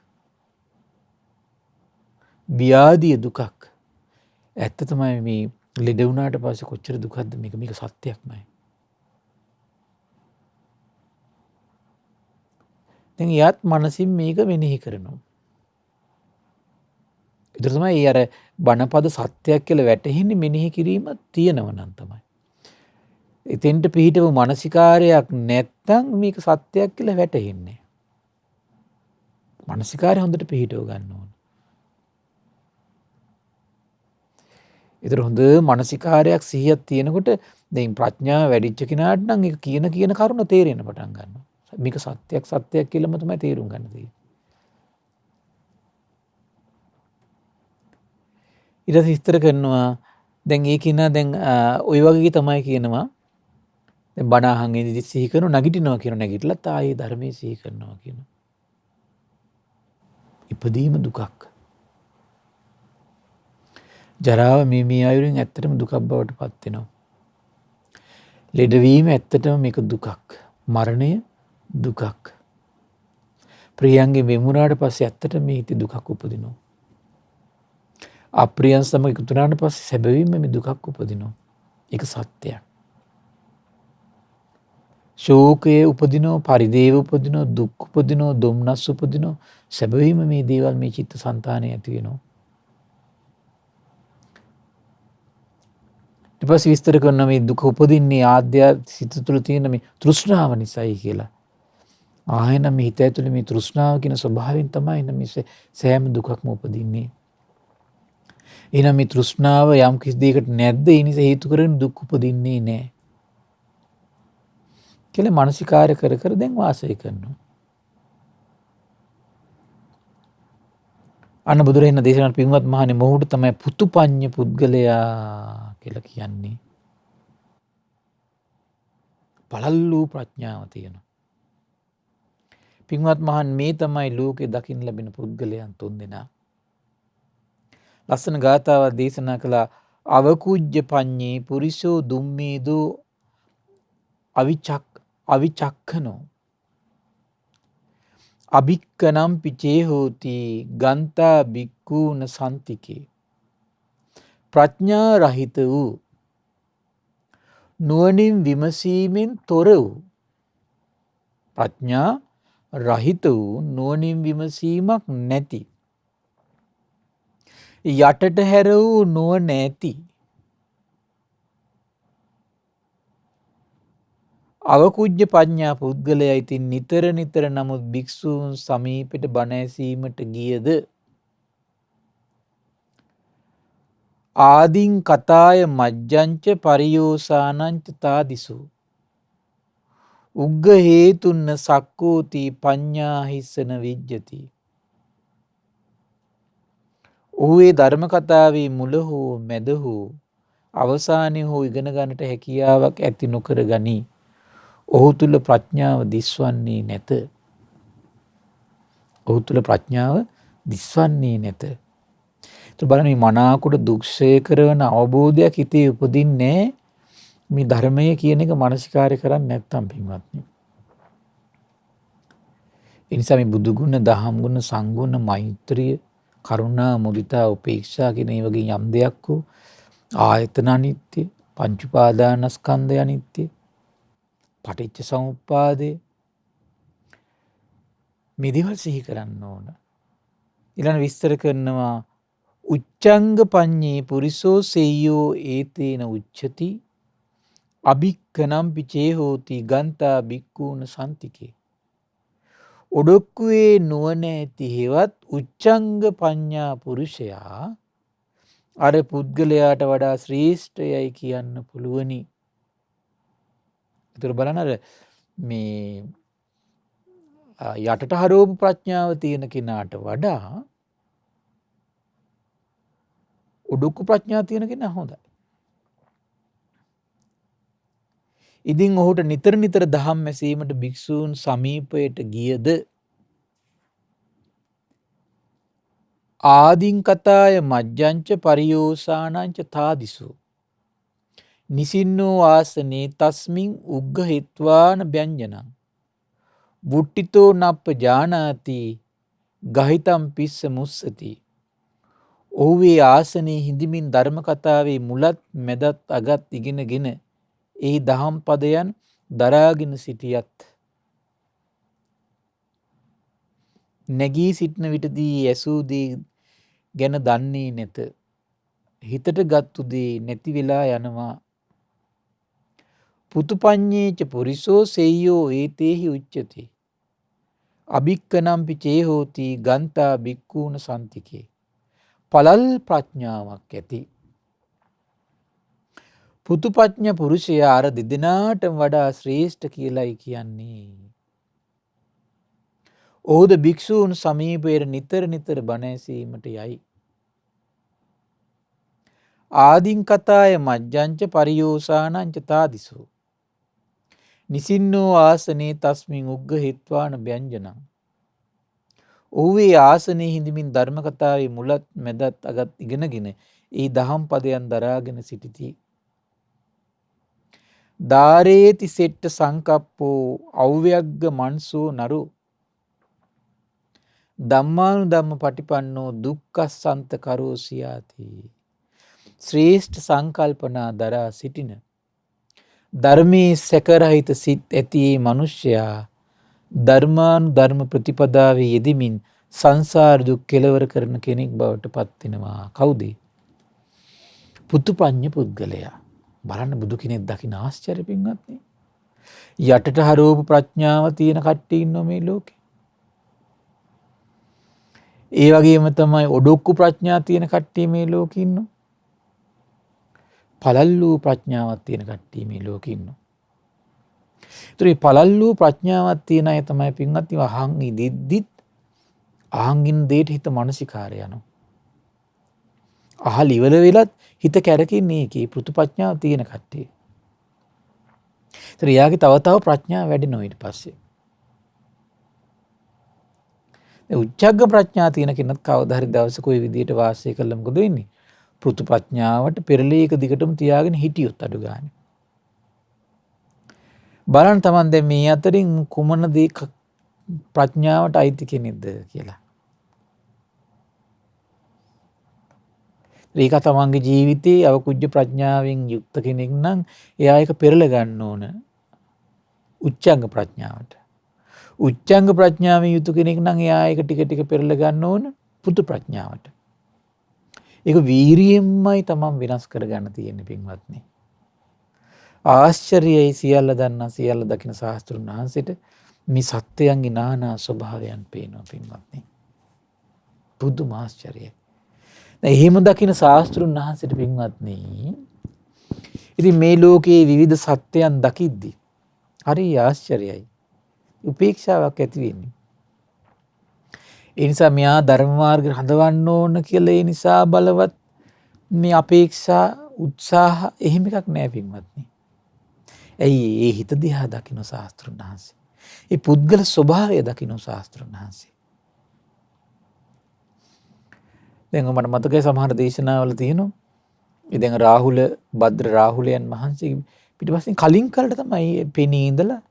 Speaker 1: ව්‍යාධිය දුකක්. ඇත්ත තමයි මේ ලෙඩ වුණාට පස්සේ කොච්චර දුකක්ද මේක සත්‍යයක්මයි. දැන් යත් මනසින් මේක මෙනෙහි කරනවා. ඒතර තමයි අර බණපද සත්‍යයක් කියලා වැටහෙන්නේ මෙනෙහි කිරීම තියෙනව නම් තමයි. එතෙන්ට පිහිටව මානසිකාරයක් නැත්තම් මේක සත්‍යයක් කියලා වැටහෙන්නේ. මානසිකාරය හොඳට පිහිටව ගන්න ඕන. ඒතර හොඳ මානසිකාරයක් සිහියක් තියෙනකොට දැන් ප්‍රඥාව වැඩිච්ච කෙනාට නම් ඒක කියන කරුණ තේරෙන්න පටන් ගන්නවා. මේක සත්‍යයක් කියලාම තමයි තේරුම් ගන්න තියෙන්නේ. ඊට විස්තර කරනවා දැන් ඒ කෙනා දැන් ওই වගේ තමයි කියනවා දැන් බණ අහන් ඉඳි සිහි කරන නැගිටිනවා කියන නැගිටලත් ආයේ ධර්මයේ සිහි කරනවා කියන. ඉපදීම දුකක්. ජරාව මේ ආයුරින් ඇත්තටම දුකක් බවට පත් වෙනවා. ලෙඩවීම ඇත්තටම මේක දුකක්. මරණය දුකක්. ප්‍රියයන්ගේ වෙමුණාට පස්සේ ඇත්තටම මේ හිතේ දුකක් උපදිනවා. අප්‍රියයන් සමග එකතු වුණාට පස්සේ සැබවින්ම මේ දුකක් උපදිනවා. ඒක සත්‍යයක්. ශෝකයේ උපදිනවා, පරිදේව උපදිනවා, දුක් උපදිනවා, දුම්නස් උපදිනවා. සැබවින්ම මේ දේවල් මේ චිත්ත සංතානයේ ඇති වෙනවා. ඊට පස්සේ විස්තර කරන මේ දුක උපදින්නේ ආද්‍ය සිත තුළ තියෙන මේ තෘෂ්ණාව නිසායි කියලා. ආයෙන මේ හිත ඇතුලේ මේ තෘෂ්ණාව කියන ස්වභාවයෙන් තමයි මේ සෑම දුකක්ම උපදින්නේ. එහෙනම් මේ තෘෂ්ණාව යම් කිසි දෙයකට නැද්ද ඒ නිසා හේතු කරගෙන දුක් උපදින්නේ නැහැ. කියලා මානසිකාර්ය කර කර දැන් වාසය කරනවා. අන්න බුදුරජාණන් දේශනා පින්වත් මහණේ මොහුට තමයි පුතුපඤ්ඤ පුද්ගලයා කියලා කියන්නේ. පළල් වූ ප්‍රඥාව තියෙනවා. පින්වත් මහන් මේ තමයි ලෝකේ දකින්න ලැබෙන පුද්ගලයන් තුන්දෙනා. ලස්සන ගාථාවක් දේශනා කළා අවකුජ්ජ පඤ්ඤේ පුරිසෝ දුම්මේදෝ අවිචක්ඛනෝ අභික්කනම් පිචේ හෝති ගන්තා බික්කූන සන්තිකේ ප්‍රඥා රහිත වූ නුවණින් විමසීමෙන් තොර වූ ප්‍රඥා රහිත වූ නුවණින් විමසීමක් නැති යටට හැර වූ නුවණ ඇති අවකුජ්ජ පඤ්ඤා පුද්ගලයා ඉතින් නිතර නමුත් භික්ෂූන් සමීපෙට බණ ඇසීමට ගියද ආදීන් කතාය මජ්ජංච පරියෝසානංච තාදිසු උග්ග හේතුන්න සක්කෝති පඤ්ඤා හිස්සන විජ්ජති. ඔහු ඒ ධර්ම කතාවේ මුල හෝ මැද හෝ අවසානයේ හෝ ඉගෙන ගන්නට හැකියාවක් ඇති නොකර ගනී. ඔහු තුල ප්‍රඥාව දිස්වන්නේ නැත. ඔහු තුල ප්‍රඥාව දිස්වන්නේ නැත. ඒත් බලන්න මේ මනාකොට දුක්ෂය කරන අවබෝධයක් හිතේ උපදින්නේ මේ ධර්මය කියන එක මානසිකාර්ය කරන්නේ නැත්තම් පින්වත්නි. ඒ නිසා මේ බුදු ගුණ, දහම් ගුණ, සංගුණ, මෛත්‍රිය, කරුණා, මුදිතා, උපේක්ෂා කියන මේ වගේ යම් දෙයක් වූ ආයතන අනිත්‍ය, පංච උපාදානස්කන්ධය අනිත්‍ය, පටිච්ච සමුප්පාදේ මේ දේවල් සිහි කරන්න ඕන. ඊළඟ විස්තර කරනවා උච්චංග පඤ්ඤේ පුරිසෝ සෙය්‍යෝ ඒතේන උච්චති අභික්කනම් පිචේ හෝති ගන්තා බික්කූන සන්තිකේ. ඔඩොක්කුවේ නුවණ ඇති හෙවත් උච්චංග පඤ්ඤා පුරුෂයා අර පුද්ගලයාට වඩා ශ්‍රේෂ්ඨයයි කියන්න පුළුවනි. ඒතර බලන්න අර මේ යටට හරවපු ප්‍රඥාව තියෙන කෙනාට වඩා උඩුක්කු ප්‍රඥාව තියෙන කෙනා හොඳයි. ඉතින් ඔහුට නිතර නිතර දහම් ඇසීමට භික්ෂූන් සමීපයට ගියද ආදීන් කතාය මජ්ජංච පරියෝසානංච තාදිසු නිසින්නෝ ආසනේ තස්මින් උග්ග හිත්වාන ව්‍යංජනං වුට්ටිතෝ නප්ප ජානාති ගහිතම් පිස්ස මුස්සති. ඔහුගේ ආසනයේ හිඳමින් ධර්ම කතාවේ මුලත් මැදත් අගත් ඉගෙනගෙන ඒ දහම් පදයන් දරාගෙන සිටියත් නැගී සිටින විටදී ඇසූ දේ ගැන දන්නේ නැත. හිතට ගත්තු දේ නැති වෙලා යනවා. පුතුපඤ්ඤේච පුරිසෝ සෙය්‍යෝ ඒතේහි උච්චති. අභික්කනම් පිචේ හෝති ගන්තා බික්කූන සන්තිකේ. පළල් ප්‍රඥාවක් ඇති පුතුපඥ පුරුෂයා අර දෙදෙනාට වඩා ශ්‍රේෂ්ඨ කියලයි කියන්නේ. ඔහුද භික්ෂූන් සමීපයට නිතර නිතර බණ ඇසීමට යයි. ආදීන් කතාය මජ්ජංච පරියෝසානංච තාදිසෝ නිසින්නෝ ආසනේ තස්මින් උග්ග හිත්වාන ව්‍යංජනං. ඔහුගේ ආසනයේ හිඳමින් ධර්ම කතාවේ මුලත් මැදත් අගත් ඉගෙනගෙන ඒ දහම් පදයන් දරාගෙන සිටිති. දාරේති සෙට්ට සංකප්පෝ අව්‍යග්ග මන්සෝ නරු ධම්මානු ධම්ම පටිපන්නෝ දුක්ඛසන්ත කරෝසියාති. ශ්‍රේෂ්ඨ සංකල්පනා දරා සිටින ධර්මයේ සැකරහිත සිත් ඇති මනුෂ්‍යයා ධර්මානු ධර්ම ප්‍රතිපදාවේ යෙදෙමින් සංසාර දුක් කෙලවර කරන කෙනෙක් බවට පත් වෙනවා. කවුද? පුතුපඤ්ඤ පුද්ගලයා. බලන්න බුදු කෙනෙක් දකින්න ආශ්චර්ය පින්වත්නි. යටට හරවපු ප්‍රඥාව තියෙන කට්ටිය ඉන්නවා මේ ලෝකේ. ඒ වගේම තමයි ඔඩොක්කු ප්‍රඥා තියෙන කට්ටිය මේ ලෝකේ ඉන්නවා. පළල් වූ ප්‍රඥාවක් තියෙන කට්ටිය මේ ලෝකේ ඉන්නවා. ඒතර මේ පළල් වූ ප්‍රඥාවක් තියෙන අය තමයි පින්වත්නි අහන් ඉදිද්දිත් අහන්ගින් දෙයට හිත මානසිකාරය යනවා. අහල් ඉවර වෙලත් හිත කැරකෙන්නේ ඒකේ පුතුපඥාව තියෙන කට්ටිය. ඒතර යාගේ තව තව ප්‍රඥාව වැඩෙනවා ඊට පස්සේ. උච්චග්ග ප්‍රඥා තියෙන කෙනෙක් කවදා හරි දවසක ওই විදියට වාසය කළා මොකද වෙන්නේ? පෘථුපඥාවට පෙරලීක දිගටම තියාගෙන හිටියොත් අඩු ගන්න. බලන්න තමන් දැන් මේ අතරින් කුමන දේ ප්‍රඥාවට අයිති කෙනෙක්ද කියලා. ඒක තමන්ගේ ජීවිතයේ අවකුජ්ජ ප්‍රඥාවෙන් යුක්ත කෙනෙක් නම් එයා ඒක පෙරල ගන්න ඕන උච්චංග ප්‍රඥාවට. උච්චංග ප්‍රඥාවෙන් යුතු කෙනෙක් නම් එයා ඒක ටික ටික පෙරල ගන්න ඕන පුතු ප්‍රඥාවට. ඒක වීරියෙන්මයි තමන් වෙනස් කරගන්න තියෙන්නේ පින්වත්නි. ආශ්චර්යයි සියල්ල දන්නා සියල්ල දකින ශාස්ත්‍රුන් වහන්සේට මේ සත්‍යයන්ගේ නානා ස්වභාවයන් පේනවා පින්වත්නි. පුදුම ආශ්චර්යයි. දැන් එහෙම දකින ශාස්ත්‍රුන් වහන්සේට පින්වත්නි ඉතින් මේ ලෝකයේ විවිධ සත්‍යයන් දකිද්දි හරි ආශ්චර්යයි. උපේක්ෂාවක් ඇති වෙන්නේ. ඒ නිසා මෙයා ධර්ම මාර්ගය හදවන්න ඕන කියලා ඒ නිසා බලවත් මේ අපේක්ෂා උත්සාහ එහෙම එකක් නෑ පින්වත්නි. ඇයි ඒ හිත දිහා දකින්න ශාස්ත්‍රුන් වහන්සේ. ඒ පුද්ගල ස්වභාවය දකින්න ශාස්ත්‍රුන් වහන්සේ. දැන් මට මතකයි සමහර දේශනාවල තියෙනවා. ඉතින් රාහුල භද්‍ර රාහුලයන් වහන්සේ පිටිපස්සෙන් කලින් කාලේ තමයි පෙනී ඉඳලා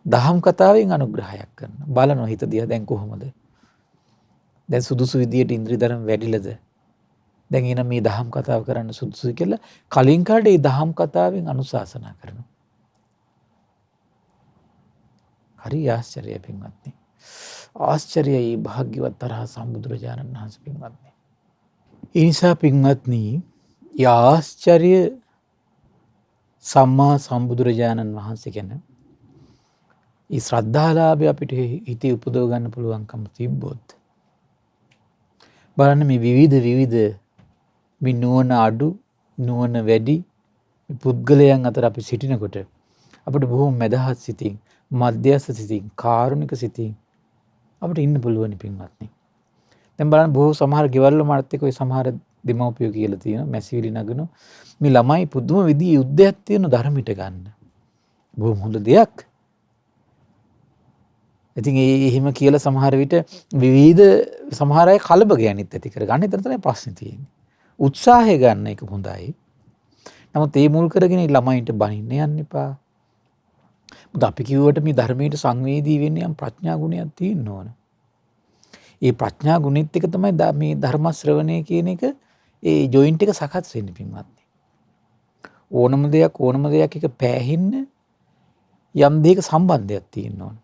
Speaker 1: දහම් කතාවෙන් අනුග්‍රහයක් කරනවා. බලනවා හිත දිහා දැන් කොහොමද? දැන් සුදුසු විදියට ඉන්ද්‍රිය ධර්ම වැඩිලද? දැන් එන මේ දහම් කතාව කරන්න සුදුසුයි කියලා කලින් කාලේ මේ දහම් කතාවෙන් අනුශාසනා කරනවා. හරි ආශ්චර්යයි පින්වත්නි. ආශ්චර්යයි භාග්‍යවත් තරහ සම්බුදුරජාණන් වහන්සේ පින්වත්නි. ඒ නිසා පින්වත්නි, ආශ්චර්ය සම්මා සම්බුදුරජාණන් වහන්සේ ගැන ඒ ශ්‍රද්ධාලාභය අපිට හිතේ උපදව ගන්න පුළුවන්කම තිබ්බොත් බලන්න මේ විවිධ මේ නුවණ අඩු නුවණ වැඩි පුද්ගලයන් අතර අපි සිටිනකොට අපිට බොහොම මදහත් සිතින් මධ්‍යස්ථ සිතින් කාරුණික සිතින් අපිට ඉන්න පුළුවන් පින්වත්නි. දැන් බලන්න බොහෝ සමහර ගෙවල් වල මාත් එක්ක ඔය සමහර දෙමව්පියෝ කියලා තියෙනවා මැසිවිලි නගන මේ ළමයි පුදුම විදිහේ යුද්ධයක් තියෙන ධර්මයට ගන්න. බොහොම හොඳ දෙයක්. ඉතින් එහෙම කියලා සමහර විට විවිධ සමහර අය කලබගෑනිත් ඇති කරගන්න. ඒතර තමයි ප්‍රශ්නේ තියෙන්නේ. උත්සාහය ගන්න එක හොඳයි. නමුත් ඒ මුල් කරගෙන ළමයින්ට බනින්න යන්න එපා. මොකද අපි කිව්වට මේ ධර්මයට සංවේදී වෙන්න යම් ප්‍රඥා ගුණයක් තියෙන්න ඕන. ඒ ප්‍රඥා ගුණෙත් එක තමයි මේ ධර්ම ශ්‍රවණය කියන එක ඒ ජොයින්ට් එක සකස් වෙන්නේ පින්වත්නි. ඕනම දෙයක් එක පෑහෙන්න යම් දෙයක සම්බන්ධයක් තියෙන්න ඕන.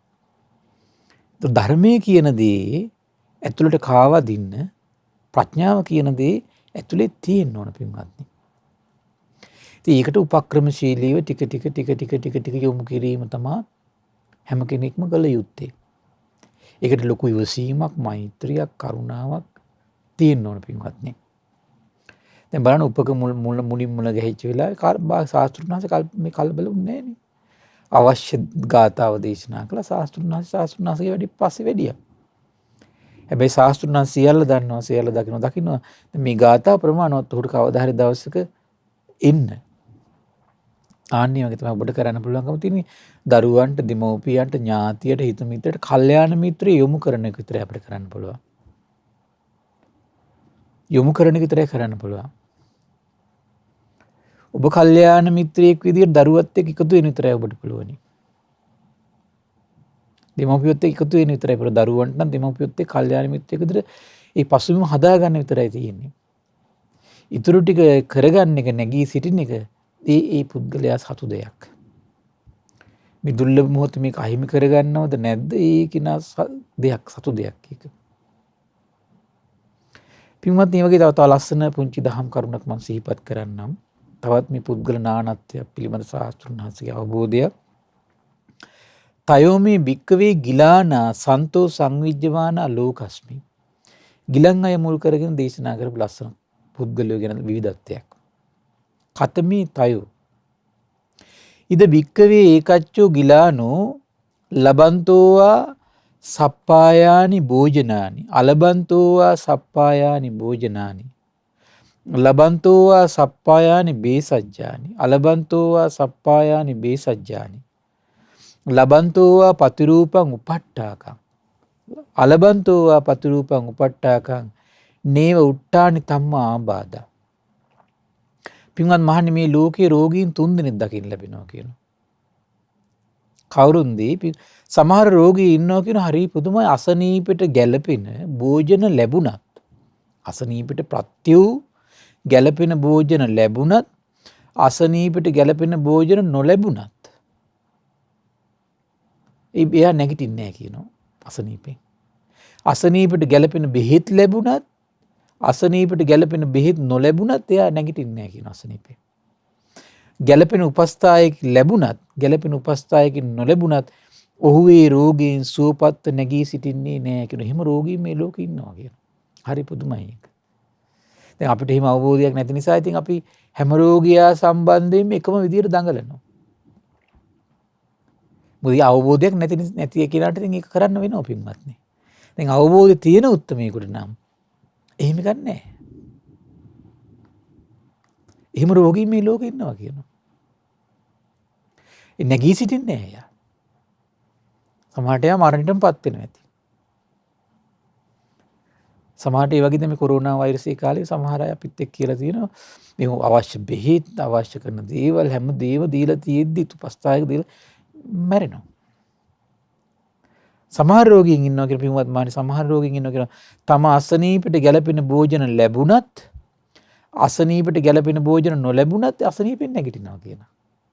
Speaker 1: ධර්මයේ කියන දේ ඇතුළට කාවදින්න ප්‍රඥාව කියන දේ ඇතුලේ තියෙන්න ඕන පින්වත්නි. ඉතින් ඒකට උපක්‍රමශීලීව ටික යොමු කිරීම තමයි හැම කෙනෙක්ම කළ යුත්තේ. ඒකට ලොකු ඉවසීමක්, මෛත්‍රියක්, කරුණාවක් තියෙන්න ඕන පින්වත්නි. දැන් බලන්න උපක මුල ගැහිච්ච වෙලාවේ ශාස්ත්‍රඥ වහන්සේ මේ කලබල වුණේ නෑනේ. අවශ්‍ය ගාථාව දේශනා කළා ශාස්ත්‍රඥාන්සේ වැඩි පස්සේ වැඩියා. හැබැයි ශාස්ත්‍රඥාන් සියල්ල දන්නවා සියල්ල දකින්නවා මේ ගාථා ප්‍රමාණවත් උඩ කවදා හරි දවසක ඉන්න. ආන්නේ වගේ තමයි ඔබට කරන්න පුළුවන්කම තියෙන්නේ. දරුවන්ට, දෙමව්පියන්ට, ඥාතියට, හිත මිත්‍රයට, කල්යාණ මිත්‍රය යොමු කරන එක විතරයි අපිට කරන්න පුළුවන්. යොමු කරන එක විතරයි කරන්න පුළුවන්. ඔබ කල්යාණ මිත්‍රයෙක් විදිහට දරුවත් එක්ක එකතු වෙන විතරයි ඔබට පුළුවන්. දෙමව්පියොත් එක්ක එකතු වෙන විතරයි පුළුවන්. දරුවන්ට නම් දෙමව්පියොත් එක්ක කල්යාණ මිත්‍රයෙක් විදිහට ඒ පසුබිම හදාගන්න විතරයි තියෙන්නේ. ඊටු ටික කරගන්න එක නැගී සිටින එක ඒ පුද්ගලයා සතු දෙයක්. මේ දුර්ලභ මොහොත මේක අහිමි කරගන්නවද නැද්ද? ඒ කිනා දෙයක් සතු දෙයක් ඒක. පින්වත්නි වගේ තව ලස්සන පුංචි දහම් කරුණක් මම සිහිපත් කරන්නම්. තවත් මේ පුද්ගල නානත්වය පිළිබඳ ශාස්ත්‍රඥාන්සේගේ අවබෝධය. තයෝමේ භික්කවේ ගිලානා සන්තෝ සංවිජ්ජමානා ලෝකස්මි. ගිලන් අය මුල් කරගෙන දේශනා කරපු ලස්සන පුද්ගලයෝ ගැන විවිධත්වයක්. කතමේ තයෝ ඉද භික්කවේ ඒකච්චෝ ගිලානෝ ලබන්තෝවා සප්පායානි භෝජනානි අලබන්තෝවා සප්පායානි භෝජනානි ලබන්තෝවා සප්පායානි බේසජ්ජානි අලබන්තෝවා සප්පායානි බේසජ්ජානි ලබන්තෝවා පතිරූපං උපට්ඨාකං අලබන්තෝවා පතිරූපං උපට්ඨාකං නේව උට්ටානි තම්මා ආබාධා. පින්වත් මහණනි මේ ලෝකේ රෝගීන් 3 දෙනෙක් දකින්න ලැබෙනවා කියනවා. කවුරුන්දී? සමහර රෝගී ඉන්නවා කියන හරි පුදුමයි. අසනීපෙට ගැළපෙන භෝජන ලැබුණත් අසනීපෙට ප්‍රත්‍ය වූ ගැළපෙන භෝජන ලැබුණත් අසනීපෙට ගැළපෙන භෝජන නොලැබුණත් එයා නැගිටින්නේ නැහැ කියනවා අසනීපෙන්. අසනීපෙට ගැළපෙන බෙහෙත් ලැබුණත් අසනීපෙට ගැළපෙන බෙහෙත් නොලැබුණත් එයා නැගිටින්නේ නැහැ කියන අසනීපෙන්. ගැළපෙන උපස්ථායක ලැබුණත් ගැළපෙන උපස්ථායක නොලැබුණත් ඔහු ඒ රෝගයෙන් සුවපත් නැගී සිටින්නේ නැහැ කියන හිම රෝගී මේ ලෝකේ ඉන්නවා කියන. හරි පුදුමයි ඒක. දැන් අපිට හිම අවබෝධයක් නැති නිසා ඉතින් අපි හැම රෝගියා සම්බන්ධයෙන් එකම විදියට දඟලනවා. මොකද අවබෝධයක් නැති කෙනාට ඉතින් ඒක කරන්න වෙනවා පින්වත්නි. දැන් අවබෝධය තියෙන උත්මයෙකුට නම් එහෙම ගන්නෑ. එහෙම රෝගී මේ ලෝකේ ඉන්නවා කියනවා. ඒ නැගී සිටින්නේ නැහැ යා. සමහරට යා මරණයටමපත් වෙනවා ඇති. සමහරට ඒ වගේ මේ කොරෝනා වෛරසයේ කාලේ සමහර අය අපිත් එක්ක කියලා තියෙනවා මේ අවශ්‍ය බෙහෙත් අවශ්‍ය කරන දේවල් හැම දේව දීලා තියෙද්දි උපස්ථායක දීලා මැරෙනවා. සමහර රෝගීන් ඉන්නවා කියලා පින්වත් මානි සමහර රෝගීන් ඉන්නවා කියලා තම අසනීපෙට ගැළපෙන භෝජන ලැබුණත් අසනීපෙට ගැළපෙන භෝජන නොලැබුණත් අසනීපෙන් නැගිටිනවා කියනවා.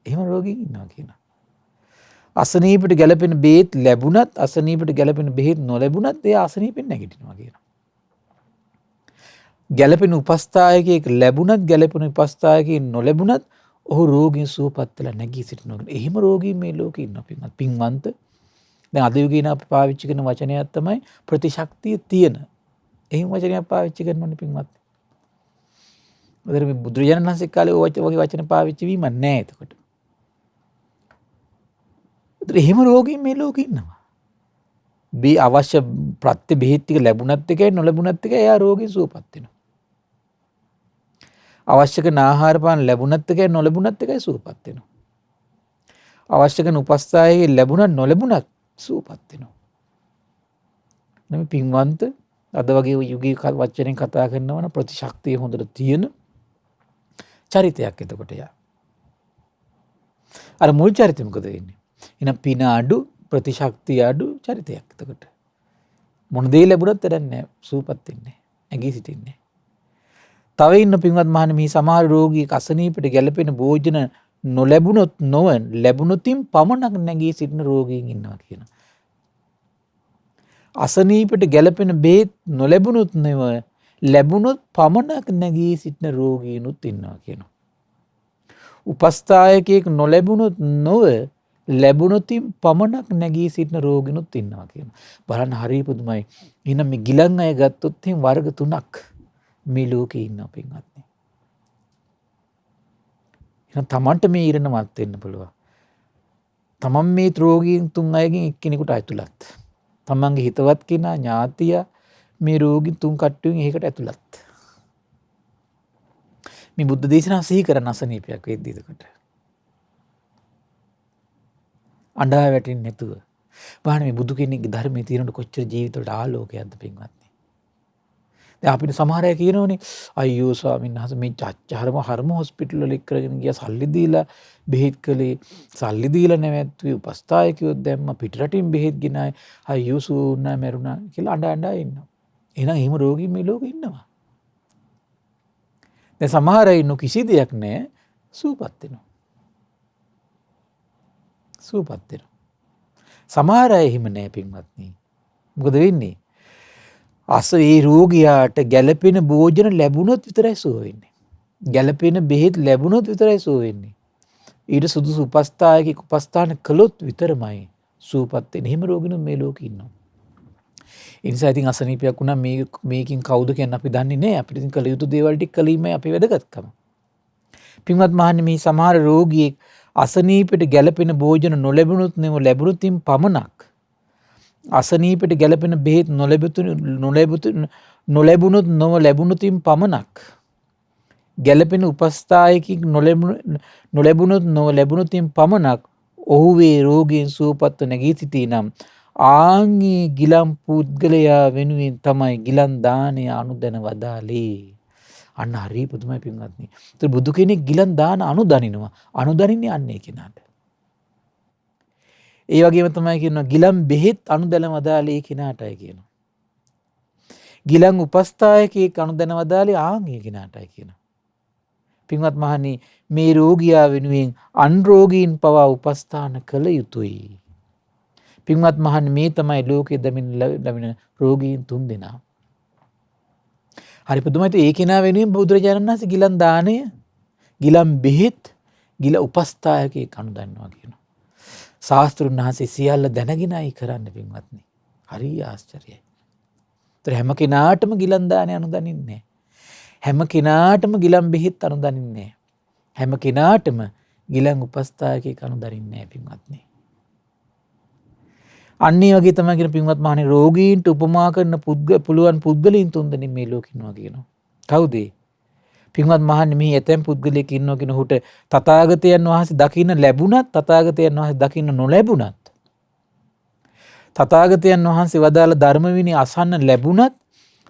Speaker 1: එහෙම රෝගීන් ඉන්නවා කියනවා. අසනීපෙට ගැළපෙන බෙහෙත් ලැබුණත් අසනීපෙට ගැළපෙන බෙහෙත් නොලැබුණත් එයා අසනීපෙන් නැගිටිනවා කියනවා. ගැළපෙන උපස්ථායකයෙක් ලැබුණත් ගැළපෙන උපස්ථායකයෙක් නොලැබුණත් ඔහු රෝගීන් සුවපත් වෙලා නැගී සිටිනවා. එහෙම රෝගීන් මේ ලෝකේ ඉන්නවා පින්වන්ත. දැන් අද යුගයේ අපි පාවිච්චි කරන වචනයක් තමයි ප්‍රතිශක්තිය තියෙන. එහෙම වචනයක් පාවිච්චි කරනවනේ පින්වත්. මේ බුදුරජාණන් වහන්සේ කාලේ ඔය වචන පාවිච්චි වීම නැහැ එතකොට. එහෙම රෝගීන් මේ ලෝකේ ඉන්නවා. මේ අවශ්‍ය ප්‍රත්‍ය බෙහෙත් ටික ලැබුණත් එකයි නොලැබුණත් එකයි එයා රෝගී සුවපත් වෙනවා. අවශ්‍ය කරන ආහාර පාන ලැබුණත් එකයි නොලැබුණත් එකයි සුවපත් වෙනවා. අවශ්‍ය කරන උපස්ථායය ලැබුණත් නොලැබුණත් සුවපත් වෙනවා. නම් පින්වන්ත අද වගේ යුගයේ වචනෙන් කතා කරනවා නම් ප්‍රතිශක්තිය හොඳට තියෙන චරිතයක් එතකොට යා. අර මුල් චරිතෙ මොකද වෙන්නේ? එහෙනම් පින අඩු ප්‍රතිශක්තිය අඩු චරිතයක් එතකොට. මොන දේ ලැබුණත් වැඩක් නැහැ. සුවපත් වෙන්නේ. නැගී සිටින්නේ. තව ඉන්න පින්වත් මහණනි මේ සමහර රෝගී අසනීපට ගැළපෙන භෝජන නොලැබුණොත් නොවන් ලැබුණොතින් පමණක් නැගී සිටින රෝගීන් ඉන්නවා කියනවා. අසනීපට ගැළපෙන බෙහෙත් නොලැබුණොත් නෙව ලැබුණොත් පමණක් නැගී සිටින රෝගීනුත් ඉන්නවා කියනවා. උපස්ථායකයෙක් නොලැබුණොත් නොව ලැබුණොතින් පමණක් නැගී සිටින රෝගීනුත් ඉන්නවා කියනවා. බලන්න හරිය පුදුමයි. එහෙනම් මේ ගිලන් අය ගත්තොත් එහෙනම් වර්ග 3ක් මේ ලෝකේ ඉන්නවා පින්වත්නි. එහෙනම් Tamanට මේ ඉරණමත් වෙන්න පුළුවන්. Taman මේ රෝගීන් 3 අයගෙන් එක්කෙනෙකුට ඇතුළත්. Tamanගේ හිතවත් කෙනා ඥාතියා මේ රෝගීන් 3 කට්ටියෙන් ඒකට ඇතුළත්. මේ බුද්ධ දේශනාව සිහි කරන අසනීපයක් වෙද්දී එතකොට. අඬා වැටෙන්නේ නැතුව. බලන්න මේ බුදු කෙනෙක්ගේ ධර්මයේ තියෙනකොට කොච්චර ජීවිතවලට ආලෝකයක්ද පින්වත්නි. දැන් අපිට සමහර අය කියනෝනේ අයියෝ ස්වාමීන් වහන්සේ මේ හරම හොස්පිටල් වල එක් කරගෙන ගියා සල්ලි දීලා බෙහෙත් කළේ සල්ලි දීලා නැවැත්තුවේ උපස්ථායකයෝ දැම්ම පිටරටින් බෙහෙත් ගෙනායි අයියෝ සූනා මැරුණා කියලා අඬ ඉන්නවා. එහෙනම් එහෙම රෝගී මේ ලෝකෙ ඉන්නවා. දැන් සමහර අය ඉන්නු කිසි දෙයක් නැහැ සූපත් වෙනවා. සූපත් වෙනවා. සමහර අය එහෙම නැහැ පින්වත්නි. මොකද වෙන්නේ? ඒ රෝගියාට ගැළපෙන භෝජන ලැබුණොත් විතරයි සුව වෙන්නේ. ගැළපෙන බෙහෙත් ලැබුණොත් විතරයි සුව වෙන්නේ. ඊට සුදුසු උපස්ථායකෙක් උපස්ථාන කළොත් විතරමයි සුවපත් වෙන්නේ. එහෙම රෝගිනු මේ ලෝකේ ඉන්නවා. ඒ නිසා ඉතින් අසනීපයක් වුණා මේකින් කවුද කියන්නේ අපි දන්නේ නැහැ. අපිට ඉතින් කළ යුතු දේවල් ටික කළීමයි අපේ වැදගත්කම. පින්වත් මහන්නේ මේ සමහර රෝගියෙක් අසනීපයට ගැළපෙන භෝජන නොලැබුණොත් නෙව ලැබුණොතින් පමණක් අසනීපයට ගැළපෙන බෙහෙත් නොලැබුණොත් නොව ලැබුණොතින් පමණක් ගැළපෙන උපස්ථායකෙක් නොලැබුණොත් නොව ලැබුණොතින් පමණක් ඔහු වේ රෝගීන් සුවපත්ව නැගී සිටී නම් ආන්ගේ ගිලන් පුද්ගලයා වෙනුවෙන් තමයි ගිලන් දානය අනුදැන වදාළේ. අන්න හරිය පුදුමයි පින්වත්නි. ඒතර බුදු කෙනෙක් ගිලන් දාන අනුදනිනවා. අනුදනින්නේ අන්නේ කෙනාට. ඒ වගේම තමයි කියනවා ගිලන් බෙහෙත් අනුදැන වදාළේ කෙනාටයි කියනවා. ගිලන් උපස්ථායකයෙක් අනුදැන වදාළේ ආන්ගේ කෙනාටයි කියනවා. පින්වත් මහණනි මේ රෝගියා වෙනුවෙන් අන් රෝගීන් පවා උපස්ථාන කළ යුතුයි. පින්වත් මහණනි මේ තමයි ලෝකයේ දමින රෝගීන් 3 දෙනා. හරි පුදුමයි. ඒ කෙනා වෙනුවෙන් බුදුරජාණන් වහන්සේ ගිලන් දාණය, ගිලන් බෙහෙත්, ගිල උපස්ථායකයෙක් අනුදන්නවා කියනවා. ශාස්ත්‍රුන් වහන්සේ සියල්ල දැනගෙනයි කරන්න පින්වත්නි. හරි ආශ්චර්යයි. ඒතර හැම කෙනාටම ගිලන් දාණය අනුදනින්නේ හැම කෙනාටම ගිලන් බෙහෙත් අනුදනින්නේ හැම කෙනාටම ගිලන් උපස්ථායකයෙක් අනුදනින්නේ පින්වත්නි. අන්නේ වගේ තමයි කියන පින්වත් මහණේ රෝගීන්ට උපමා කරන පුළුවන් පුද්ගලයන් 3 දෙනෙක් මේ ලෝකෙ ඉන්නවා කියනවා. කවුද? පින්වත් මහණේ මේ ඇතැම් පුද්ගලයෙක් ඉන්නවා කියන උහුට තථාගතයන් වහන්සේ දකින්න ලැබුණත් තථාගතයන් වහන්සේ දකින්න නොලැබුණත් තථාගතයන් වහන්සේ වදාළ ධර්ම විනය අසන්න ලැබුණත්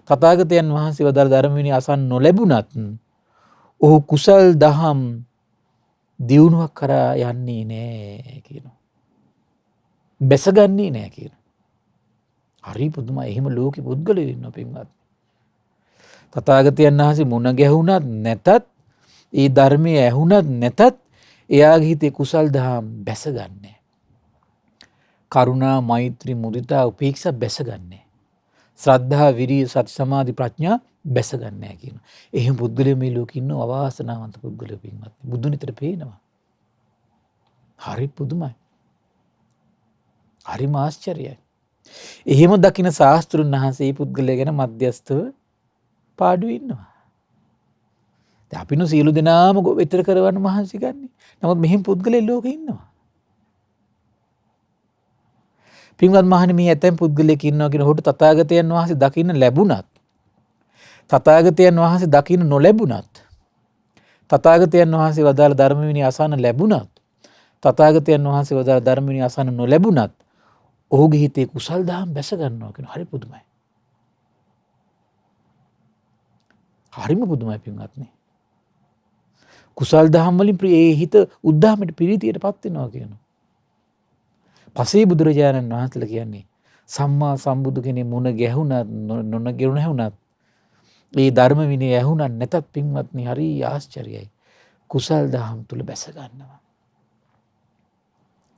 Speaker 1: තථාගතයන් වහන්සේ වදාළ ධර්ම විනය අසන්න නොලැබුණත් ඔහු කුසල් දහම් දියුණුවක් කරා යන්නේ නැහැ කියනවා. බැසගන්නේ නැහැ කියනවා. හරි පුදුමයි. එහෙම ලෝකෙ පුද්ගලයෝ ඉන්නවා පින්වත්. තථාගතයන් වහන්සේ මුණ ගැහුණත් නැතත් ඒ ධර්මයේ ඇහුණත් නැතත් එයාගේ හිතේ කුසල් දහම් බැසගන්නේ. කරුණා, මෛත්‍රී, මුදිතා, උපේක්ෂා බැසගන්නේ. ශ්‍රද්ධා, විරිය, සති, සමාධි, ප්‍රඥා බැස ගන්න නැහැ කියනවා. එහෙම පුද්ගලයෝ මේ ලෝකේ ඉන්න අවාසනාවන්ත පුද්ගලයෝ පින්වත්. බුදුන් විතර පේනවා. හරි පුදුමයි. හරිම ආශ්චර්යයි. එහෙම දකින ශාස්ත්‍රුන් වහන්සේ මේ පුද්ගලයා ගැන මධ්‍යස්තව පාඩුවේ ඉන්නවා. දැන් අපිනු සියලු දෙනාම විතර කරවන්න මහන්සි ගන්නෙ. නමුත් මෙහෙම පුද්ගලයෝ ලෝකේ ඉන්නවා. පින්වත් මහණනි, මේ ඇතැම් පුද්ගලයෙක් ඉන්නවා කියන ඔහුට තථාගතයන් වහන්සේ දකින්න ලැබුණත්, තථාගතයන් වහන්සේ දකින්න නොලැබුණත්, තථාගතයන් වහන්සේ වදාළ ධර්ම විනය අසන්න ලැබුණත්, තථාගතයන් වහන්සේ වදාළ ධර්ම විනය අසන්න නොලැබුණත්, ඔහුගේ හිතේ කුසල් දහම් බැස ගන්නවා කියන හරි පුදුමයි. හරිම පුදුමයි පින්වත්නි. කුසල් දහම් වලින් ඒ හිත උද්ධාමයට පිරිතියටපත් වෙනවා කියනවා. පසේ බුදුරජාණන් වහන්සේලා කියන්නේ සම්මා සම්බුදු කෙනෙක් මුණ ගැහුණත් නොගැහුණත් මේ ධර්ම විනය ඇහුණත් නැතත් පින්වත්නි හරි ආශ්චර්යයි. කුසල් දහම් තුල බැස ගන්නවා.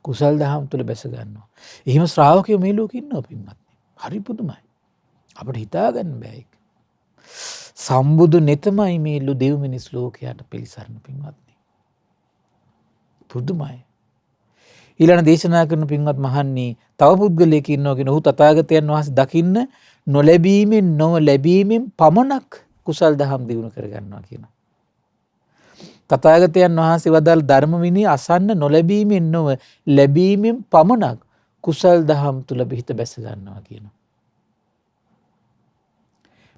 Speaker 1: කුසල් දහම් තුල බැස ගන්නවා. එහෙම ශ්‍රාවකයෝ මේ ලෝකෙ ඉන්නවා පින්වත්නි. හරි පුදුමයි. අපිට හිතා ගන්න බෑ ඒක. සම්බුදු නෙතමයි මේ දෙව් මිනිස් ලෝකයට පිළිසරණ පින්වත්නි. පුදුමයි. ඊළඟ දේශනා කරන පින්වත් මහන්නේ තව පුද්ගලයෙක් ඉන්නවා කියන ඔහු තථාගතයන් වහන්සේ දකින්න නොලැබීමෙන් නොව ලැබීමෙන් පමණක් කුසල් දහම් දිනු කර ගන්නවා කියනවා. තථාගතයන් වහන්සේ වදාළ ධර්ම විනය අසන්න නොලැබීමෙන් නොව ලැබීමෙන් පමණක් කුසල් දහම් තුල හිත බැස ගන්නවා කියනවා.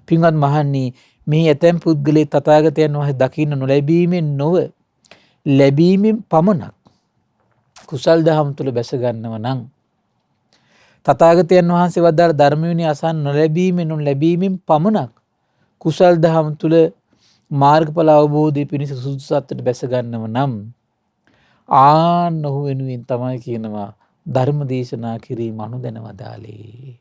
Speaker 1: පින්වත් මහන්නේ මේ ඇතැම් පුද්ගලයෙක් තථාගතයන් වහන්සේ දකින්න නොලැබීමෙන් නොව ලැබීමෙන් පමණක් කුසල් දහම් තුල බැස ගන්නව නම් තථාගතයන් වහන්සේ වදාළ ධර්ම විනය අසන්න නොලැබීමෙන් ලැබීමෙන් පමණක් කුසල් දහම් තුල මාර්ගඵල අවබෝධය පිණිස සුදුසුත්වයට බැස ගන්නව නම් ආන්න ඔහු වෙනුවෙන් තමයි කියනවා ධර්ම දේශනා කිරීම අනුදැන වදාලේ.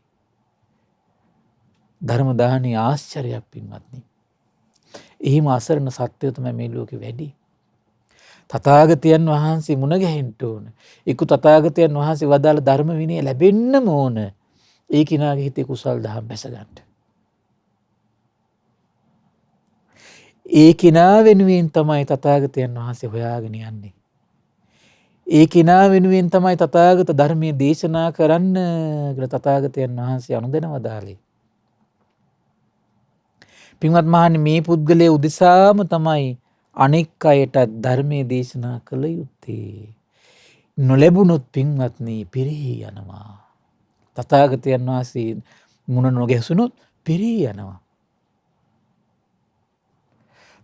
Speaker 1: ධර්ම දාහනේ ආශ්චර්යයක් පින්වත්නි. එහිම අසරණ සත්‍යය තමයි මේ ලෝකේ වැඩි. තථාගතයන් වහන්සේ මුණ ගැහෙන්න ඕන. ඒක තථාගතයන් වහන්සේ වදාළ ධර්ම විනය ලැබෙන්නම ඕන. ඒ කිනාගේ හිතේ කුසල් දහම් බැස ගන්න. ඒ කිනා වෙනුවෙන් තමයි තථාගතයන් වහන්සේ හොයාගෙන යන්නේ. ඒ කිනා වෙනුවෙන් තමයි තථාගත ධර්මයේ දේශනා කරන්න කියලා තථාගතයන් වහන්සේ අනුදැන වදාළේ. පින්වත් මහණනි, මේ පුද්ගලයා උදෙසාම තමයි අනෙක් අයට ධර්මයේ දේශනා කළ යුත්තේ. නොලැබුණොත් පින්වත්නි පිරිහි යනවා. තථාගතයන් වහන්සේ මුණ නොගැසුනොත් පිරිහි යනවා.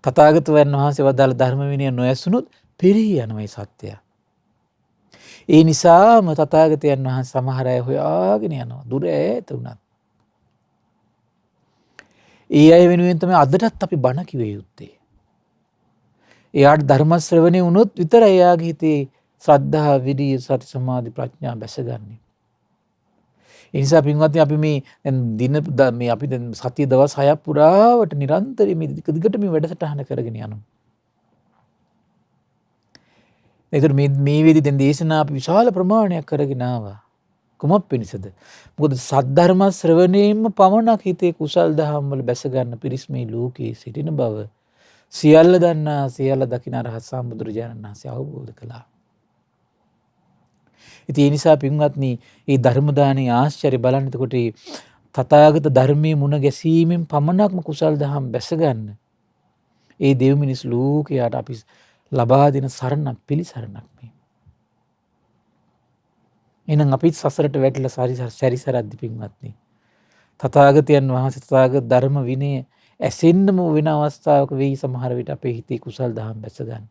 Speaker 1: තථාගතයන් වහන්සේ වදාළ ධර්ම විනය නොඇසුනොත් පිරිහි යනවා. ඒ සත්‍යය. ඒ නිසාම තථාගතයන් වහන්සේ සමහර අය හොයාගෙන යනවා. දුර ඈත උනත්. ඒ අය වෙනුවෙන් තමයි අදටත් අපි බණ කිව යුත්තේ. එයාට ධර්ම ශ්‍රවණය වුණොත් විතරයි එයාගේ හිතේ ශ්‍රද්ධා, විරිය, සති, සමාධි, ප්‍රඥා බැසගන්නේ. ඒ නිසා පින්වත්නි අපි මේ අපි දැන් සතිය දවස් 6ක් පුරාවට නිරන්තරයෙන් මේ දිගට මේ වැඩසටහන කරගෙන යනවා. ඒතර මේ වේදී දැන් දේශනා අපි විශාල ප්‍රමාණයක් කරගෙන ආවා. කුමක් පිණිසද? මොකද සද්ධර්ම ශ්‍රවණයෙන්ම පමණක් හිතේ කුසල් දහම් වල බැස ගන්න පිරිස් මේ ලෝකයේ සිටින බව සියල්ල දන්නා සියල්ල දකින රහත් සම්බුදුරජාණන් වහන්සේ අවබෝධ කළා. ඉතින් ඒ නිසා පින්වත්නි මේ ධර්ම දානයේ ආශ්චර්ය බලන්න. එතකොට තථාගත ධර්මයේ මුණ ගැසීමෙන් පමණක්ම කුසල් දහම් බැස ගන්න. ඒ දෙව් මිනිස් ලෝකයට අපි ලබා දෙන සරණක් පිළිසරණක් මේ. එහෙනම් අපිත් සසරට වැටිලා සැරිසරද්දි පින්වත්නි තථාගතයන් වහන්සේ තථාගත ධර්ම විනය ඇසෙන්නම වෙන අවස්ථාවක වෙයි සමහර විට අපේ හිතේ කුසල් දහම් බැස ගන්න.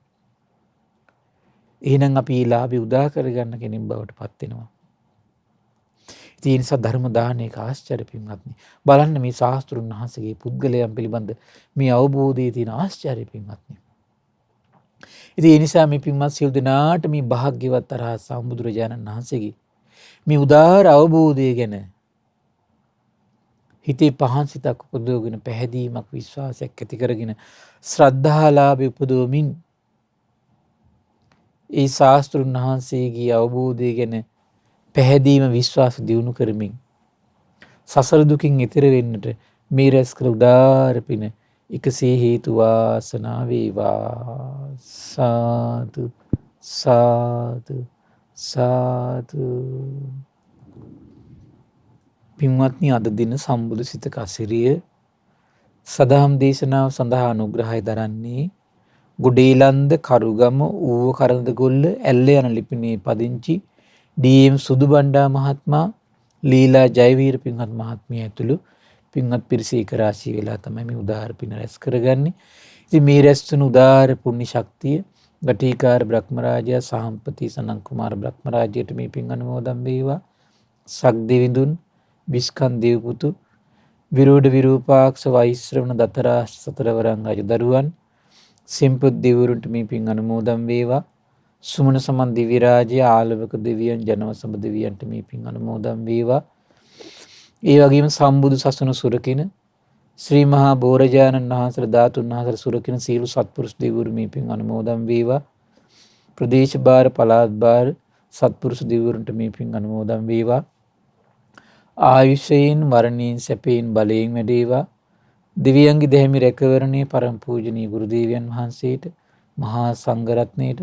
Speaker 1: එහෙනම් අපි ඒ ලාභي උදා කරගන්න කෙනෙක් බවට පත් වෙනවා. ඒ නිසා ධර්ම දානයක ආශ්චර්ය පින්වත්නි. බලන්න මේ ශාස්ත්‍රුන් වහන්සේගේ පුද්ගලයන් පිළිබඳ මේ අවබෝධයේ තියෙන ආශ්චර්ය පින්වත්නි. ඉතින් ඒ නිසා මේ පින්වත් සියලු දෙනාට මේ භාග්‍යවත් තරහ සම්බුදුරජාණන් වහන්සේගේ මේ උදාාර අවබෝධය ගැන හිතේ පහන් සිතක් උපදවගෙන පැහැදීමක් විශ්වාසයක් ඇති කරගෙන ශ්‍රද්ධාලාභය උපදවමින් ඒ ශාස්ත්‍රුන් වහන්සේගේ අවබෝධය ගැන පැහැදීම විශ්වාස දියුණු කරමින් සසර දුකින් ඈතර වෙන්නට මේ රැස් කළ උදාාර පින එකසේ හේතු වාසනා වේවා. සාදු සාදු සාදු. පින්වත්නි, අද දින සම්බුදු සිතක අසිරිය සදහම් දේශනාව සඳහා අනුග්‍රහය දරන්නේ ගොඩේලන්ද කරුගම ඌව කරඳගොල්ල ඇල්ල යන ලිපිනේ පදිංචි ඩී.එම්. සුදුබණ්ඩා මහත්මයා, ලීලා ජයවීර පින්වත් මහත්මිය ඇතුළු පින්වත් පිරිස එක රාශී වෙලා තමයි මේ උදාාර පින රැස් කරගන්නේ. ඉතින් මේ රැස් වුණු උදාාර පුණ්‍ය ශක්තිය ගටිකාර බ්‍රහ්මරාජයා සාම්පති සනන් කුමාර බ්‍රහ්මරාජයට මේ පින් අනුමෝදන් වේවා. සක්දෙවිඳුන්, විස්කන් දේවපුතු, විරෝධ විරූපාක්ෂ වෛශ්‍රවණ දතරා සතරවරන් රජදරුවන්, සෙම්පත් දෙවිවරුන්ට මේ පින් අනුමෝදන් වේවා. සුමන සමන් දිව්‍ය රාජ්‍ය ආලවක දෙවියන්, ජනවසඹ දෙවියන්ට මේ පින් අනුමෝදන් වේවා. ඒ වගේම සම්බුදු සසුන සුරකින ශ්‍රී මහා බෝරජාණන් වහන්සේ ධාතුන් වහන්සේ සුරකින සීල සත්පුරුෂ දෙවිවරු මේ පින් අනුමෝදන් වේවා. ප්‍රදේශ භාර පළාත් භාර සත්පුරුෂ දෙවිවරුන්ට මේ පින් අනුමෝදන් වේවා. ආයුෂයෙන් වරණයෙන් සැපයෙන් බලයෙන් වැඩේවා. දිව්‍යංගි දෙහිමි රැකවරණේ පරම පූජනීය ගුරු දේවයන් වහන්සේට, මහා සංඝරත්නයට,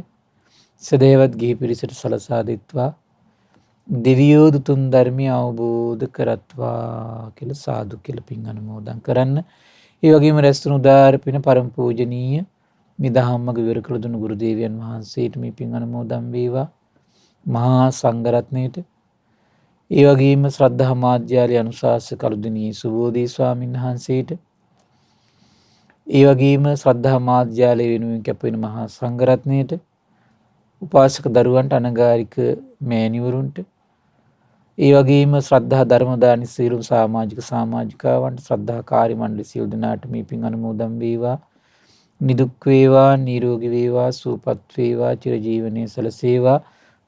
Speaker 1: සදේවත් ගිහි පිරිසට සලසා දෙත්වා. දෙවියෝ දුතුන් ධර්මය අවබෝධ කරත්වා කියලා සාදු කියලා පින් අනුමෝදන් කරන්න. ඒ වගේම රැස්තුණු උදාාර පින පරම පූජනීය මේ දහම්මග විවර කළ දුණු ගුරු දේවයන් වහන්සේට මේ පින් අනුමෝදන් වේවා. මහා සංඝරත්නයට, ඒ වගේම ශ්‍රද්ධා මාධ්‍යාලයේ අනුශාසක කළුදිනී සුබෝධි ස්වාමීන් වහන්සේට, ඒ වගේම ශ්‍රද්ධා මාධ්‍යාලය වෙනුවෙන් කැපවෙන මහා සංඝරත්නයට, උපාසක දරුවන්ට, අනගාരിക මෑණිවරුන්ට, ඒ වගේම ශ්‍රද්ධා ධර්ම දානි සියලුම සමාජිකාවන්ට, ශ්‍රද්ධා කාර්ය මණ්ඩල සියලු දෙනාට මේ පින් අනුමෝදන් වේවා. නිදුක් වේවා, නිරෝගී වේවා, සුවපත් වේවා, චිරජීවනයේ සලසේවා.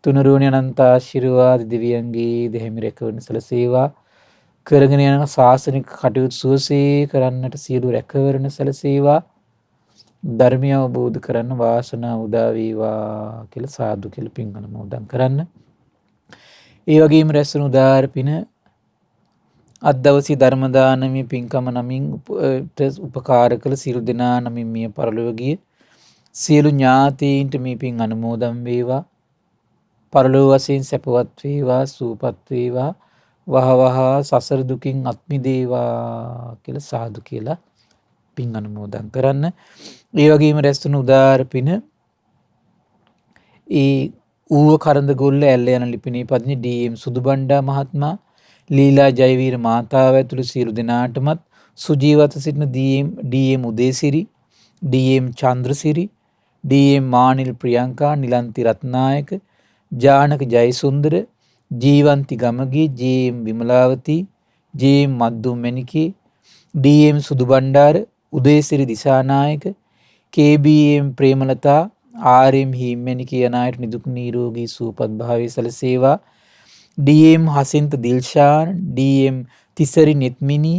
Speaker 1: තුනුරුවනි අනන්ත ආශිර්වාද දිව්‍යංගී දෙහිමි රැකවරණ සලසේවා. කරගෙන යන ශාසනික කටයුතු සුවසේ කරන්නට සියලු රැකවරණ සලසේවා. ධර්මය අවබෝධ කරන්න වාසනාව උදා වේවා කියලා සාදු කියලා පින් අනුමෝදන් කරන්න. ඒ වගේම රැස්වුණු උදාාර පින අද දවසේ ධර්ම දානමේ පින්කම නමින් උපකාර කළ සියලු දෙනා නමින් මිය පරලොව ගිය සියලු ඥාතීන්ට මේ පින් අනුමෝදන් වේවා. පරලොව වශයෙන් සැපවත් වේවා, සූපත් වේවා, වහවහ සසර දුකින් අත් මිදේවා කියලා සාදු කියලා පින් අනුමෝදන් කරන්න. ඒ වගේම රැස්තුණු උදාාර පින ඒ ඌව කරඳගොල්ල ඇල්ල යන ලිපිනේ පදිංචි ඩී.එම්. සුදුබණ්ඩා මහත්මයා, ලීලා ජයවීර මාතාව ඇතුළු සියලු දෙනාටමත්, සුජීවත සිටින D M. Udesiri, D M. Chandrasiri, D M. Manil Priyanka, Nilanthi Rathnayake, Janaka Jayasundara, Jeewanthi Gamage, J M. Wimalawathi, J M. Maddum Manike, D M. Sudubandara, Udesiri Dissanayake, K B M. Premalatha, R M. Heemmanike යන අයට නිදුක් නිරෝගී සුවපත් භාවය සැලසේවා. D M. Hasintha Dilshan, D M. Thisari Nethmini,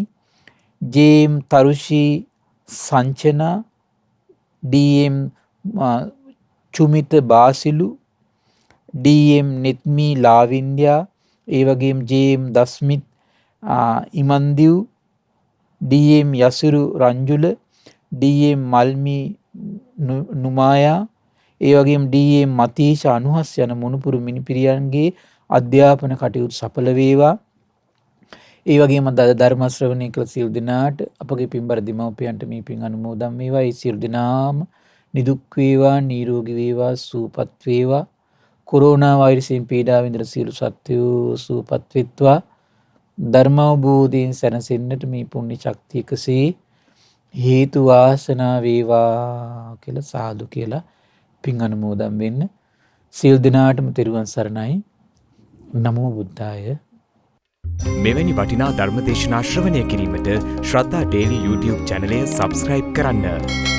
Speaker 1: J M. Tharushi Sanchana, D M. Chumitha Basilu, D M. Nethmi Lavindya, ඒ වගේම J M. Dasmith Imandiv, D M. Yasuru Ranjula, D M. Malmi Numaya, ඒ වගේම ඩී.එම්. මතීෂ අනුහස් යන මොනුපුරු මිනිපිරියන්ගේ අධ්‍යාපන කටයුතු සඵල වේවා. ඒ වගේම ධර්ම ශ්‍රවණය කළ සියලු දෙනාට, අපගේ පින්බර දෙමව්පියන්ට මේ පින් අනුමෝදන් වේවා. ඒ සියලු දෙනාම නිදුක් වේවා, නිරෝගී වේවා, සුවපත් වේවා. කොරෝනා වෛරසයෙන් පීඩා විඳින සියලු සත්වයෝ සුවපත් වෙත්වා. ධර්ම අවබෝධයෙන් සැනසෙන්නට මේ පුණ්‍ය ශක්තිය එකසේ හේතු වාසනා වේවා කියලා සාදු කියලා පින් අනුමෝදන් වෙන්න. සියලු දෙනාටම තෙරුවන් සරණයි. නමෝ බුද්ධාය.
Speaker 2: මෙවැනි වටිනා ධර්ම දේශනා ශ්‍රවණය කිරීමට ශ්‍රද්ධා ඩේලි YouTube චැනලය සබ්ස්ක්‍රයිබ් කරන්න.